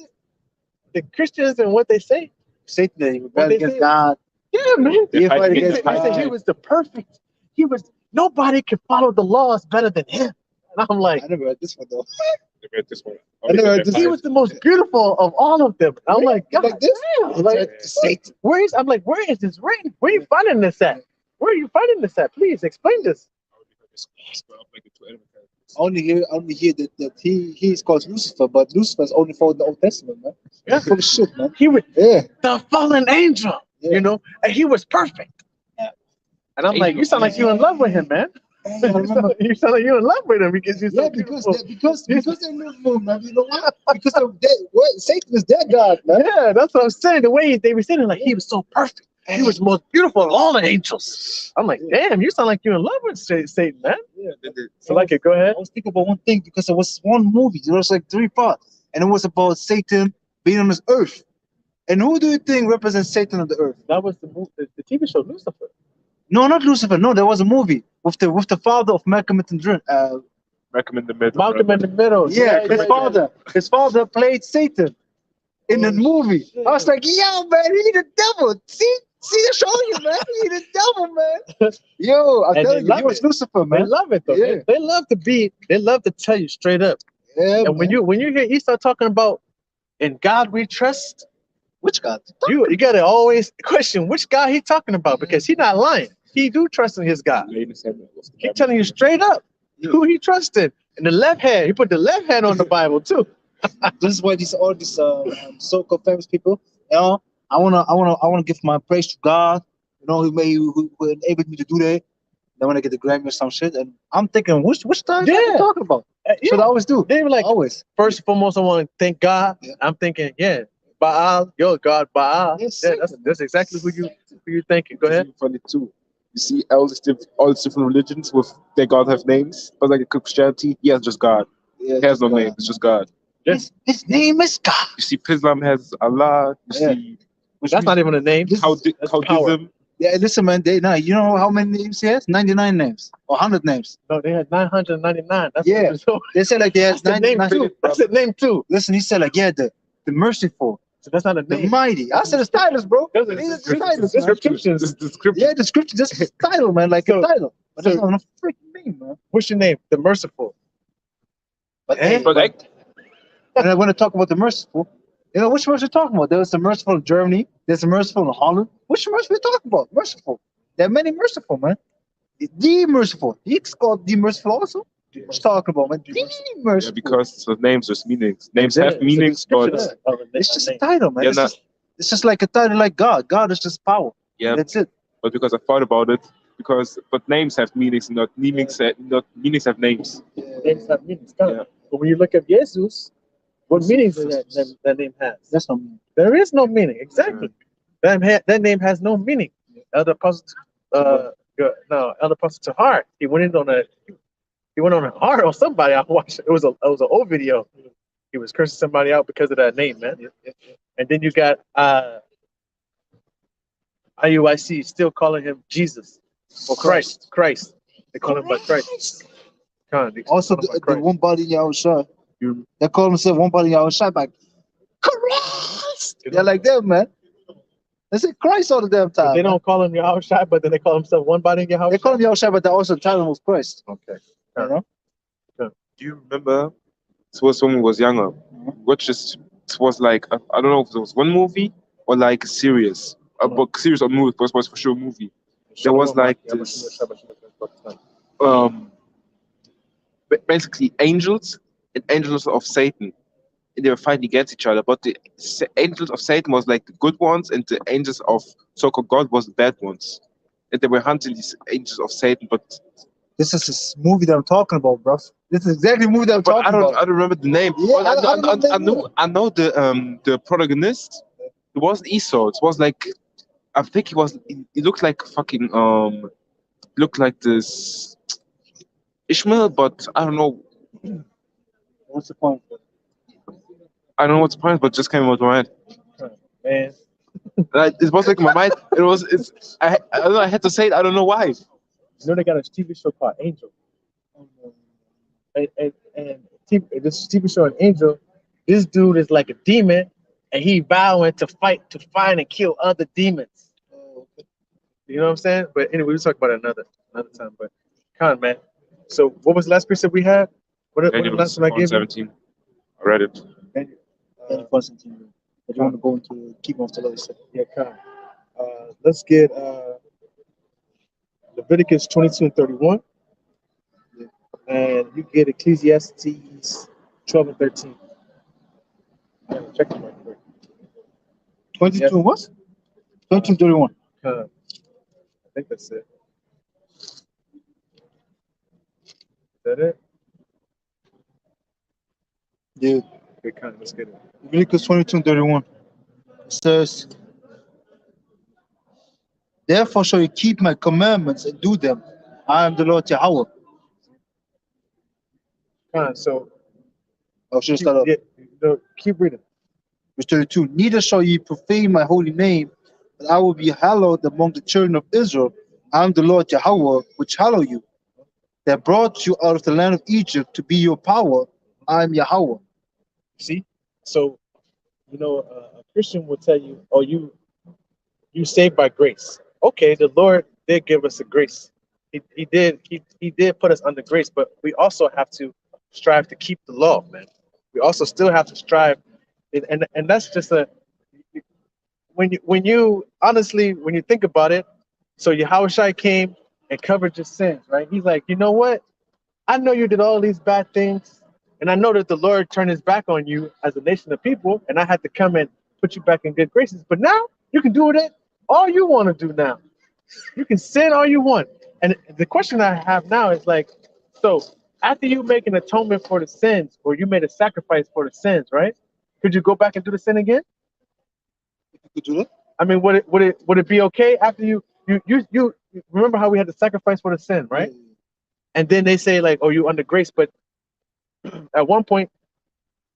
the Christians and what they say? Satan, he What rebelled they against say? God. Yeah, man. He fight They against They said he God. was the perfect. Nobody could follow the laws better than him. And I'm like, I never read this one though. They read this one. I never heard this. he was the most beautiful of all of them. I'm like, God, Like this? damn. Like, Satan. where is this written? Where are you finding this at? Where are you finding this at? Please explain this. Only hear that he's called Lucifer, but Lucifer's only for the Old Testament, man. Yeah. Full of shit, man. He was Yeah. the fallen angel, Yeah. you know, and he was perfect. Yeah. And I'm like, you sound like you in love with him, man. Hey, I remember. You sound like you in love with him because you're so beautiful. because they live more, man. You know what? Because of Satan is their God, man. Yeah, that's what I'm saying. The way they were saying it, like he was so perfect. He was the most beautiful of all the angels. I'm like, damn, you sound like you're in love with Satan, man. Yeah. So like it, go ahead. I was thinking about one thing because there was one movie. There was like 3 parts, and it was about Satan being on this earth. And who do you think represents Satan on the earth? That was the movie, the TV show Lucifer. No, not Lucifer. No, there was a movie with the father of Malcolm in the Recommend the middle. Malcolm in the Middle. Yeah, his father played Satan in the movie. Shit. I was like, yo, man, he the devil. See, I show you, man. He the devil, man. Yo, I'm And telling they you, he love was it. Lucifer, They man. love it though. Yeah. They love to tell you straight up. Yeah, And when you hear Esau talking about in God we trust, which God? you gotta always question which God he talking about because he not lying. He do trust in his God. He telling you straight up who he trusted. And the left hand, he put the left hand on the Bible too. This is why all these so-called famous people, you know, I wanna give my praise to God. You know, who enabled me to do that. Then when I get the Grammy or some shit, and I'm thinking, which time are you talking about? That's what I always do. They were like, Always. first and foremost, I want to thank God. Yeah. I'm thinking, yeah, Baal, your God, Baal. Yes, Yeah, that's exactly who you thinking. Go ahead. Funny too. You see, all these different religions with their God have names, but like Christianity, he has just God. Yeah, He has no name. It's just God. His name is God. You see, Islam has Allah. You Yeah. see, That's not even a name. This- That's power. Taoism. Yeah, listen, man. You know how many names he has? 99 names or 100 names. No, they had 999. That's Yeah. so They said like he has that's the name 99. too. That's the name too. Listen, he said like, yeah, the merciful, So that's not a the name. mighty. I said it's titles, bro. Those are These are descriptions. titles, man. Descriptions. This is description. Yeah, the scripture just a title, man, like So- a title. But that's so- not a freaking name, man. What's your name? The Merciful. But, Eh? hey, But like, and I want to talk about the merciful. You know, which merciful talking about? There's the merciful in Germany. There's the merciful in Holland. Which merciful we talking about? Merciful. There are many merciful, man. The merciful. It's called the merciful also. What you talking about, man? The yeah, merciful. because the names just meanings. Names Yeah, have it's a meanings, but description of a It's just a name. title, man. Yeah, It's just like a title like God. God is just power. yeah. That's it. But because I thought about it, but names have meanings, not meanings. Not meanings have names. Names have meanings. Come on. Yeah. But when you look at Jesus, what meanings does that name has? That's not me. There is no meaning. Exactly. That name has no meaning. Elder Apostle, Elder Apostle Tahar, he went on a heart on somebody. I watched. It was an old video. He was cursing somebody out because of that name, man. And then you got IUIC still calling him Jesus or Christ. Christ. They call him by Christ. They Also, call him by the Christ. one body Yahusha. You- They call themselves one body Yahusha, like Christ. They're like them, man. They say Christ all the damn But time. they man. don't call him Yahushua, but then they call themselves one body in Yahushua. They call him Yahusha, but they also title him with Christ. Okay. You know? Do you remember? It was when we was younger. Watch this. It was like I don't know if it was one movie or like a series. But series or movie, but it was for sure a movie. There was like this, basically angels and angels of Satan. And they were fighting against each other. But the angels of Satan was like the good ones, and the angels of so-called God was the bad ones. And they were hunting these angels of Satan, but This is this movie that I'm talking about, bro. This is exactly the movie that I'm But talking about. I don't remember the name. Yeah, But I don't know the name. I know the protagonist. It wasn't Esau. It was like I think he was. He looked like fucking looked like this Ishmael, but I don't know. What's the point? I don't know what's the point, but it just came out of my head. Man, Like, it was like in my mind. It was. It's. I don't know. I had to say it. I don't know why. you know they got a TV show called Angel, and this TV show on Angel, this dude is like a demon, and he vowing to fight to find and kill other demons. You know what I'm saying? But anyway, we'll talk about it another time. But come on, man. So what was the last precept we had? What was the Daniel last one I gave you? 17. I read it. Any Constantine. I don't want to go into keep on to the other side. Yeah, come on. Let's get Leviticus 22 and 31. And you get Ecclesiastes 12 and 13. Check them right quick. 22 Yes. what? 22 31. I think that's it. Is that it? Yeah. Okay, come on, let's get it. Leviticus 22 and 31. It says, therefore shall you keep my commandments and do them. I am the Lord Yahweh. Come on, so I should keep, start up. yeah, no, keep reading. Verse 32. Neither shall ye profane my holy name, but I will be hallowed among the children of Israel. I am the Lord Yahweh, which hallow you, that brought you out of the land of Egypt to be your power. I am Yahweh. See? So, you know, a Christian will tell you, oh, you saved by grace. Okay, the Lord did give us a grace. He did put us under grace, but we also have to strive to keep the law, man. We also still have to strive, and that's just a when you honestly when you think about it. So Yahushua came and covered your sins, right? He's like, you know what? I know you did all these bad things, and I know that the Lord turned his back on you as a nation of people, and I had to come and put you back in good graces. But now you can do it all you want to do now. You can sin all you want. And the question I have now is like, so after you make an atonement for the sins, or you made a sacrifice for the sins, right? Could you go back and do the sin again? You could do that? I mean, would it be okay after you remember how we had to sacrifice for the sin, right? Yeah. And then they say like, oh, you under grace, but at one point,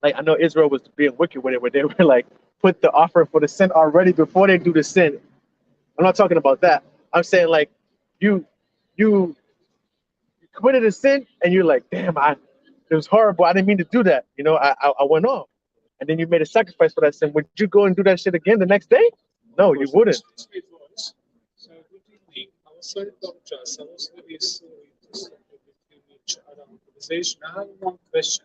like I know Israel was being wicked with it, where they were like put the offering for the sin already before they do the sin. I'm not talking about that. I'm saying like you committed a sin and you're like, damn, it was horrible. I didn't mean to do that. You know, I went off. And then you made a sacrifice for that sin. Would you go and do that shit again the next day? No, you wouldn't. It was. So good evening. I was sorry to apologize. I was really sorry to stop between each other conversation. I have one question.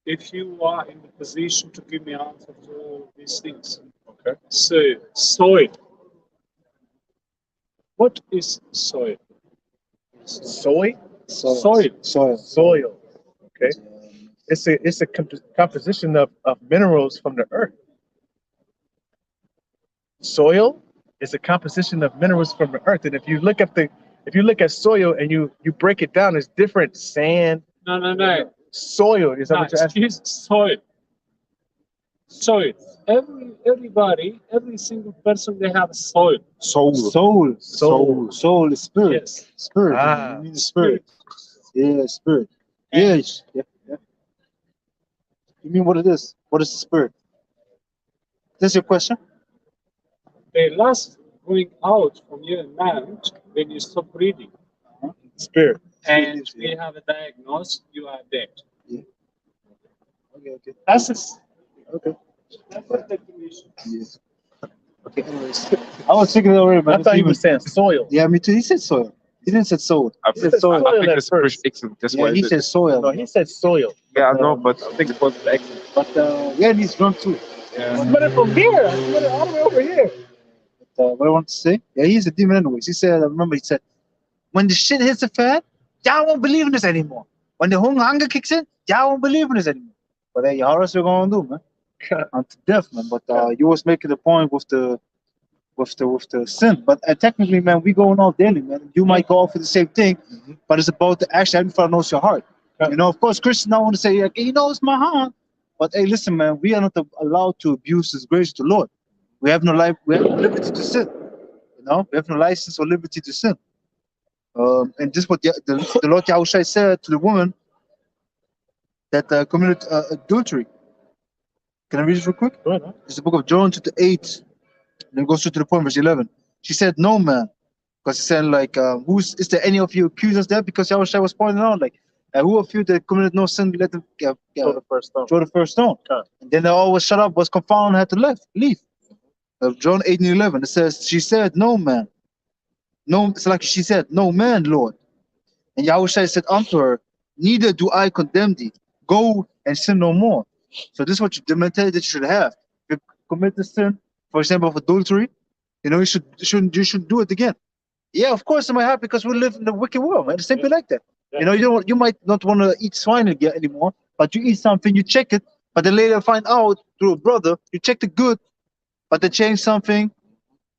If you are in the position to give me answer to all these things. Okay. So soil. What is soil? Soy? Soil. Soil. Okay. It's a composition of minerals from the earth. Soil is a composition of minerals from the earth. And if you look at soil and you break it down, it's different sand. No. Soil is that what you're asking? Excuse soil. Soil. Everybody, every single person, they have a soil. Soul. Soul is spirit. Yes. Spirit. Ah. You mean spirit. Yeah, spirit. Yes. Yeah. You mean what it is? What is the spirit? That's your question? The last going out from your mouth when you stop breathing. Spirit. And we have a diagnosis, you are dead. Okay. That's a, Okay. that's the definition. Yes. Okay. Anyways, I was thinking already, man. I thought he was saying soil. Yeah, me too. He said soil. He didn't say soul. I He think, said soil. I think at it's a British first. accent. That's Yeah, why he said soil. No, he said soil. Yeah, I know, but I think it was the accent. But yeah, he's drunk too. I smelled it from here. I smelled it all the way over here. But what I want to say, yeah, he's a demon anyways. He said, I remember he said, when the shit hits the fan, y'all won't believe in this anymore. When the hunger kicks in, y'all won't believe in this anymore. But hey, how else you gonna do, man? Unto death, man. But you was making the point with the with the sin. But technically, man, we going off daily, man. You might go off with the same thing, but it's about the action. Heavenly Father knows your heart. You know, of course, Christians now want to say, like, he knows my heart. But hey, listen, man, we are not allowed to abuse His grace to the Lord. We have no life. We have no liberty to sin. You know, we have no license or liberty to sin. And this is what the Lord Yahushua said to the woman that committed adultery. Can I read it real quick? Go ahead, huh? It's the book of John, chapter 8, and it goes straight to the point, verse 11. She said, "No, man," because he said, like, is there any of you accusers there? Because Yahushua was pointing out, like, who of you that committed no sin, let them Throw the first stone. throw the first stone. Okay. And then they all was shut up, was confounded, and had to leave. John 8 and 11, it says, she said, "No, man." No, it's like she said, "No, man, Lord." And Yahushua said unto her, "Neither do I condemn thee. Go and sin no more." So this is what the mentality that you should have. If you commit the sin, for example, of adultery, you know, you shouldn't do it again. Yeah, of course it might happen because we live in a wicked world, man. It's simply like that. Yeah. You know, you might not want to eat swine again anymore, but you eat something, you check it, but then later find out through a brother, you checked it good, but they changed something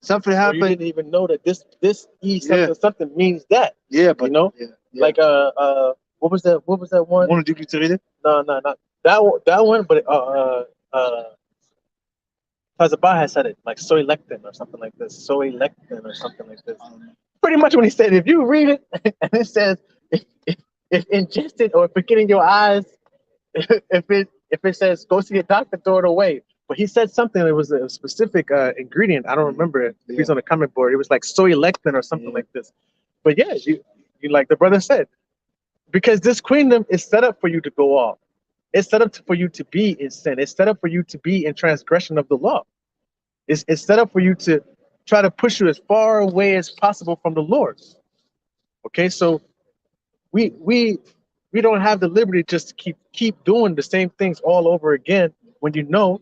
Or you happened. didn't even know that this something means that. Yeah, but You know? yeah. Like what was that one? Want to read it? No, not that one, but Tazabah has said it, like soy lectin or something like this. Soy lectin or something like this. Pretty much when he said, if you read it and it says if ingested or if it get in your eyes, if it says go see a doctor, throw it away. But he said something. It was a specific ingredient. I don't remember it. If he's on the comment board, it was like soy lectin or something like this. But yeah, you like the brother said, because this queendom is set up for you to go off. It's set up for you to be in sin. It's set up for you to be in transgression of the law. It's set up for you to try to push you as far away as possible from the Lord. Okay, so we don't have the liberty just to keep doing the same things all over again when you know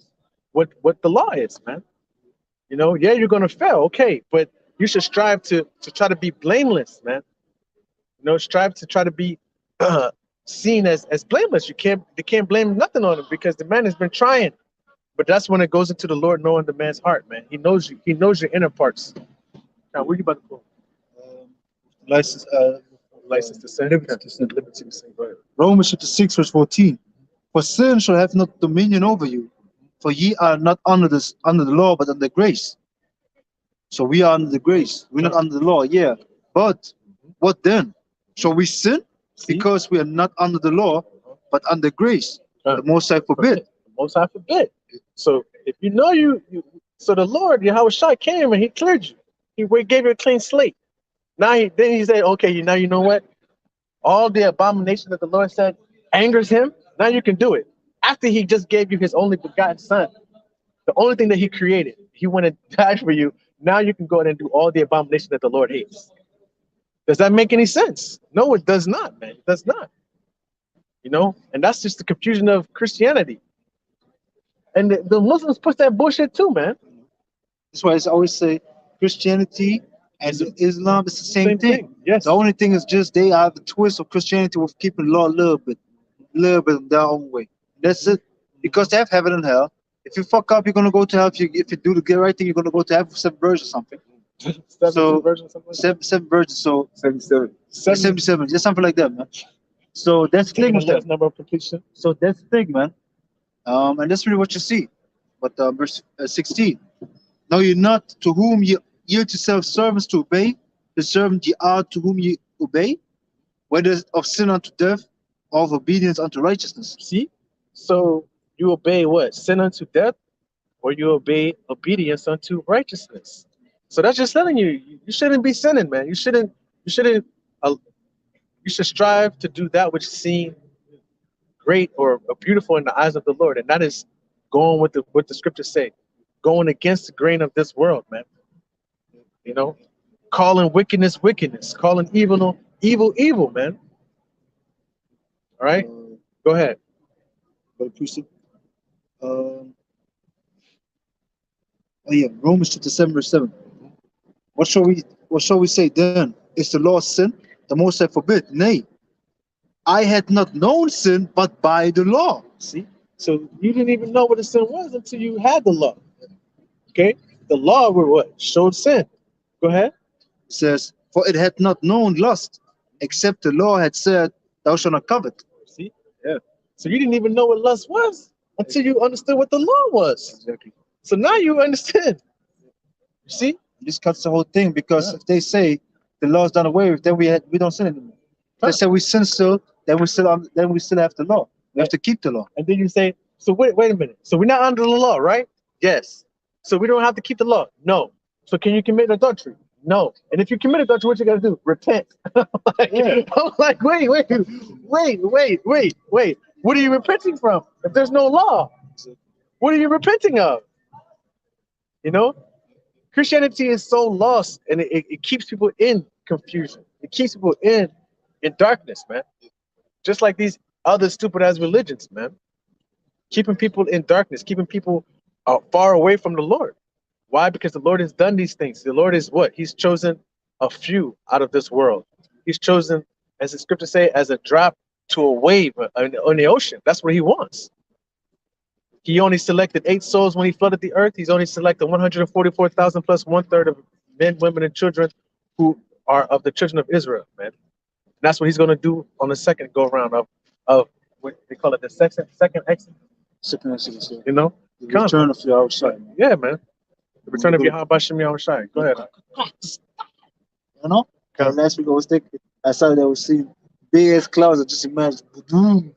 what the law is, man. You know, yeah, you're gonna fail, okay, but you should strive to try to be blameless, man. You know, strive to try to be seen as blameless. They can't blame nothing on him because the man has been trying. But that's when it goes into the Lord knowing the man's heart, man. He knows you. He knows your inner parts. Now, where you about to go? License License to sin. liberty to sin. Liberty to sin. Go ahead. Romans chapter 6, verse 14. For sin shall have not dominion over you, for ye are not under the law, but under grace. So we are under the grace. We're not under the law, yeah. But what then? Shall we sin? Because we are not under the law, but under grace. The Most High forbid. The Most High forbid. So if you know so the Lord, Yahushua came and he cleared you. He gave you a clean slate. Now then he said, okay, now you know what? All the abomination that the Lord said angers him. Now you can do it. After he just gave you his only begotten son, the only thing that he created, he went and died for you. Now you can go ahead and do all the abomination that the Lord hates. Does that make any sense? No, it does not, man. It does not. You know, and that's just the confusion of Christianity. And the Muslims push that bullshit too, man. That's why I always say Christianity and Islam is the same thing. Yes. The only thing is just they have the twist of Christianity with keeping law a little bit their own way. That's it. Because they have heaven and hell. If you fuck up, you're gonna go to hell. If you do the right thing, you're gonna go to heaven for 7 virgins or something. Seven virgins, something like that? 7 virgins, so 77, just something like that, man. So that's the thing with that. Number of completion. So that's the thing, man. And that's really what you see. But verse 16. Know ye not to whom ye yield yourselves servants to obey, the servant ye are to whom ye obey, whether of sin unto death or of obedience unto righteousness. See? So you obey what? Sin unto death, or you obey obedience unto righteousness. So that's just telling you shouldn't be sinning, man. You should strive to do that which seems great or beautiful in the eyes of the Lord, and that is going with what the scriptures say, going against the grain of this world, man. You know, calling wickedness wickedness, calling evil evil, man. All right, go ahead. Romans chapter 7, verse 7. What shall we say then? Is the law sin? The Most High forbid. Nay, I had not known sin but by the law. See, so you didn't even know what a sin was until you had the law. Okay, the law would what? Showed sin. Go ahead. It says, for it had not known lust, except the law had said, thou shalt not covet. See? Yeah. So you didn't even know what lust was until you understood what the law was. Exactly. So now you understand. You see? This cuts the whole thing, because Yeah. if they say the law is done away with, then we don't sin anymore. If they say we sin still, then we still have the law. We have to keep the law. And then you say, so wait a minute. So we're not under the law, right? Yes. So we don't have to keep the law. No. So can you commit adultery? No. And if you commit adultery, what you gotta do? Repent. Like, Yeah. I'm like, wait. What are you repenting from? If there's no law, what are you repenting of? You know? Christianity is so lost, and it keeps people in confusion. It keeps people in darkness, man. Just like these other stupid ass religions, man. Keeping people in darkness, keeping people far away from the Lord. Why? Because the Lord has done these things. The Lord is what? He's chosen a few out of this world. He's chosen, as the scriptures say, as a drop to a wave on the ocean. That's what he wants. He only selected 8 souls when he flooded the earth. He's only selected 144,000 plus 1/3 of men, women, and children who are of the children of Israel, man. And that's what he's going to do on the second go around of what they call it, the second exit. Second Exodus, yeah. You know, The return of the outside. yeah, man. The return of Yahweh Shem Yahweh Shai. Go ahead. You know? Come. Last week I saw that was seeing big ass clouds. I just imagine boom.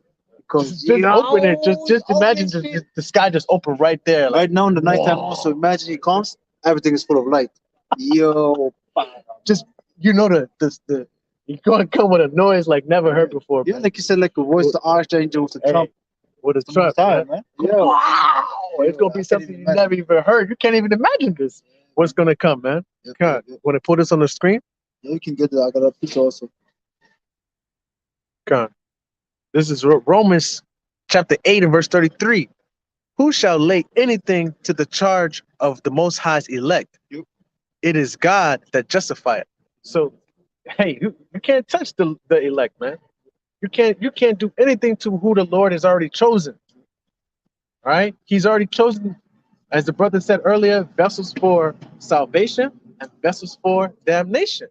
Just open it. Just imagine the sky just open right there. Like, Right now in the nighttime, whoa. also imagine he comes, everything is full of light. Yo, just you're going to come with a noise like never heard before. yeah, Man. like you said, like a voice the archangel with the Hey, trump. with a trump, Time, man. man. Yeah. Wow, it's gonna be something you never even heard. You can't even imagine this. What's gonna come, man? Yeah. Want to put this on the screen? Yeah, you can get that. I got a piece also. Come. This is Romans chapter 8 and verse 33. Who shall lay anything to the charge of the Most High's elect? Yep. It is God that justifieth. So, hey, you can't touch the elect, man. You can't do anything to who the Lord has already chosen. All right? He's already chosen, as the brother said earlier, vessels for salvation and vessels for damnation.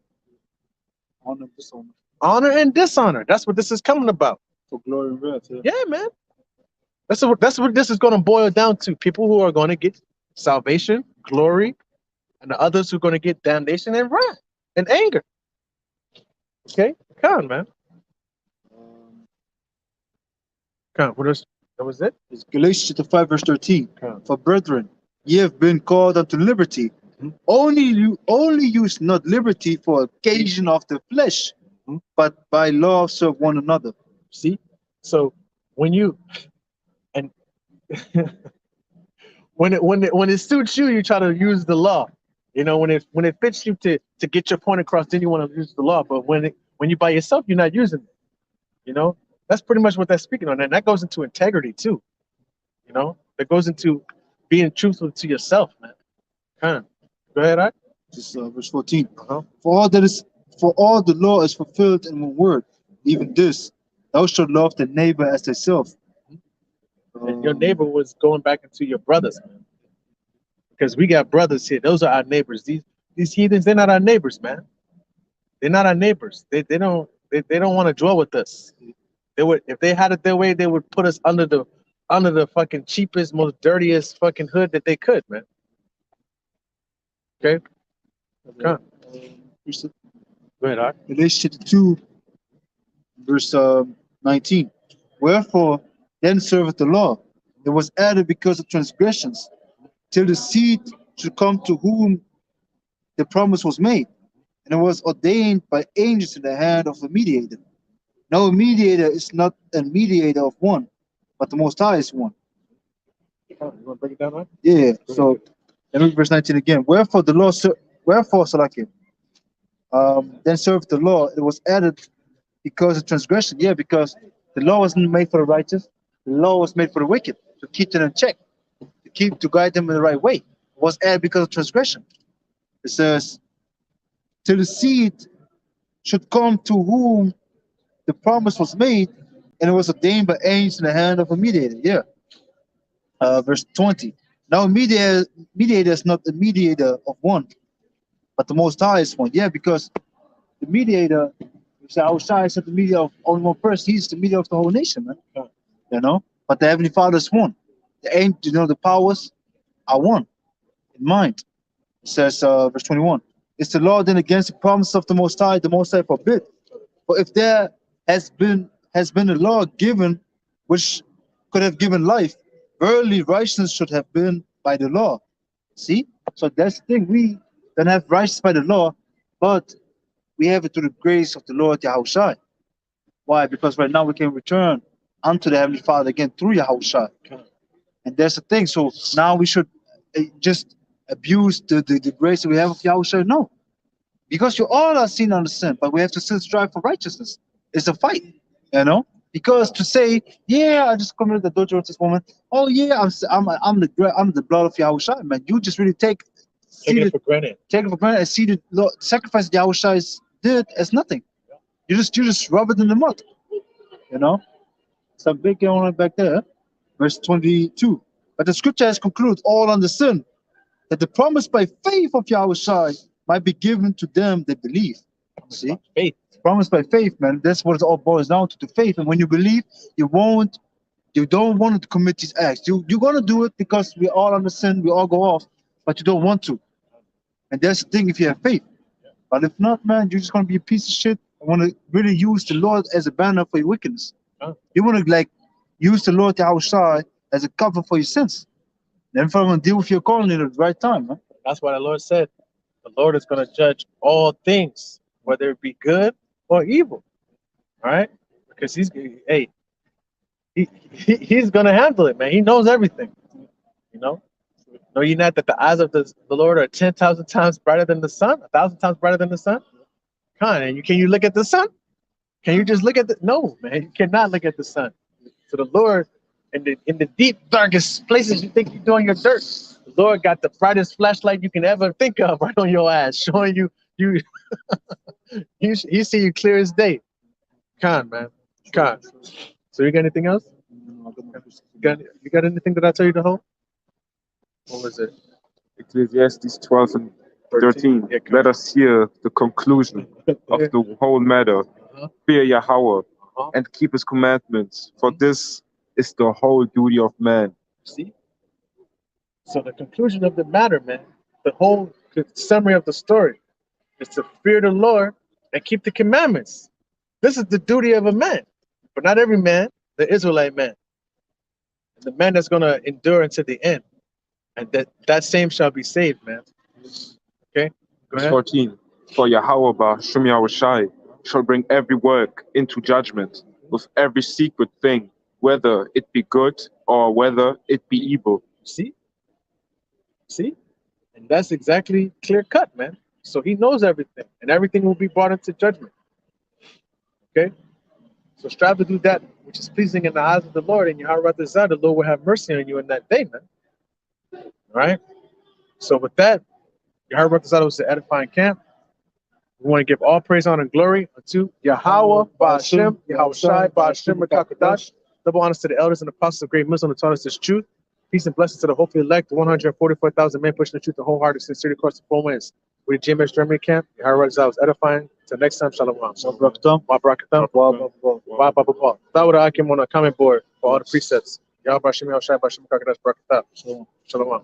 Honor, dishonor. Honor and dishonor. That's what this is coming about. For glory and wrath. Yeah. Yeah, man. That's what this is going to boil down to. People who are going to get salvation, glory, and the others who are going to get damnation and wrath and anger. Okay? Come on, man. Come on. That was it? It's Galatians chapter 5, verse 13. Okay. For brethren, ye have been called unto liberty. Only use not liberty for occasion of the flesh, but by love serve one another. See? So when you and when it suits you, you try to use the law. You know, when it fits you to get your point across, then you want to use the law. But when you by yourself, you're not using it. You know, that's pretty much what that's speaking on. And that goes into integrity too. You know, that goes into being truthful to yourself, man. Kind of. Go ahead, I. This verse 14. For all the law is fulfilled in one word, even this: thou shalt love the neighbor as thyself. And your neighbor was going back into your brothers, man. Because we got brothers here. Those are our neighbors. These heathens, they're not our neighbors, man. They're not our neighbors. They don't want to dwell with us. They would, if they had it their way, they would put us under the fucking cheapest, most dirtiest fucking hood that they could, man. Okay. Go ahead, Art. Galatians 2, verse 19. Wherefore then serveth the law. It was added because of transgressions, till the seed should come to whom the promise was made. And it was ordained by angels in the hand of a mediator. Now a mediator is not a mediator of one, but the Most High is one. You want to break it down, right? Yeah. So then read verse 19 again. Wherefore Salakia, then served the law. It was added because of transgression. Yeah, because the law wasn't made for the righteous. The law was made for the wicked, to keep them in check, to guide them in the right way. It was added because of transgression. It says, till the seed should come to whom the promise was made, and it was ordained by angels in the hand of a mediator. Yeah. Verse 20. Now, mediator is not the mediator of one, but the Most High is one. Yeah, because the mediator, outside is the mediator of only one person. He's the mediator of the whole nation, man. Yeah. You know, but the Heavenly Father is one. The powers are one in mind. It says, verse 21. Is the law then against the promise of the Most High? The Most High forbid. For if there has been a law given which could have given life, verily righteousness should have been by the law. See? So that's the thing. We don't have righteousness by the law, but we have it through the grace of the Lord Yahushua. Why? Because right now we can return unto the Heavenly Father again through Yahushua. And that's the thing. So now we should just abuse the grace that we have of Yahushua? No. Because you all are sin under sin, but we have to still strive for righteousness. It's a fight, you know? Because to say, yeah, I just committed adultery with this woman. Oh yeah, I'm the blood of Yahushua, man. You just really take it for granted. Take it for granted and see the sacrifice that Yahushua did as nothing. You just rub it in the mud, you know? So big on it back there, verse 22. But the scripture has concluded all under sin, that the promise by faith of Yahushua might be given to them that believe. See? Faith. Promise by faith, man. That's what it all boils down to faith. And when you believe, you don't want to commit these acts. You're gonna do it because we all under sin, we all go off, but you don't want to. And that's the thing if you have faith. But if not, man, you're just gonna be a piece of shit and want to really use the Lord as a banner for your wickedness. You want to use the Lord Yahushua as a cover for your sins. Then if I'm gonna deal with your calling at the right time, man. That's why the Lord said, the Lord is going to judge all things, whether it be good or evil. All right? Because he's going to handle it, man. He knows everything. You know? Know ye not that the eyes of the Lord are 10,000 times brighter than the sun, 1,000 times brighter than the sun? Come on, and can you look at the sun? Can you just look at the? No, man, you cannot look at the sun. So the Lord, in the deep, darkest places you think you're doing your dirt, the Lord got the brightest flashlight you can ever think of right on your ass, showing you he see you clear as day. Come on, man. Come on. So you got anything else? You got anything that I tell you to hold? What was it? Ecclesiastes 12 and 13. Yeah, Let us hear the conclusion of the whole matter. Fear Yahweh and keep his commandments, for this is the whole duty of man. See? So the conclusion of the matter, man, the whole summary of the story is to fear the Lord and keep the commandments. This is the duty of a man, but not every man, the Israelite man. The man that's going to endure until the end. And that same shall be saved, man. Okay? Go Verse ahead. 14. For Yahweh Ba'Shem Yahushai shall bring every work into judgment with every secret thing, whether it be good or whether it be evil. See? See? And that's exactly clear cut, man. So he knows everything, and everything will be brought into judgment. Okay? So strive to do that which is pleasing in the eyes of the Lord, and Yahweh the Lord will have mercy on you in that day, man. All right? So with that, Yahweh was the edifying camp. We want to give all praise, honor, and glory unto Yahweh, Ba'Shem, Yahushai, Ba'Shem, Rakakadash. Double honors to the elders and apostles of great Muslim who taught us this truth. Peace and blessings to the hopefully elect, the 144,000 men pushing the truth, the wholehearted sincerity across the 4 winds. With the GMS Germany camp, Yahweh was edifying. Till next time, Shalom. That would I came on a comment board for all the precepts. Yahweh, Ba'Shem, Yahushai, Ba'Shem, Rakakadash, Barakatah. Shalom.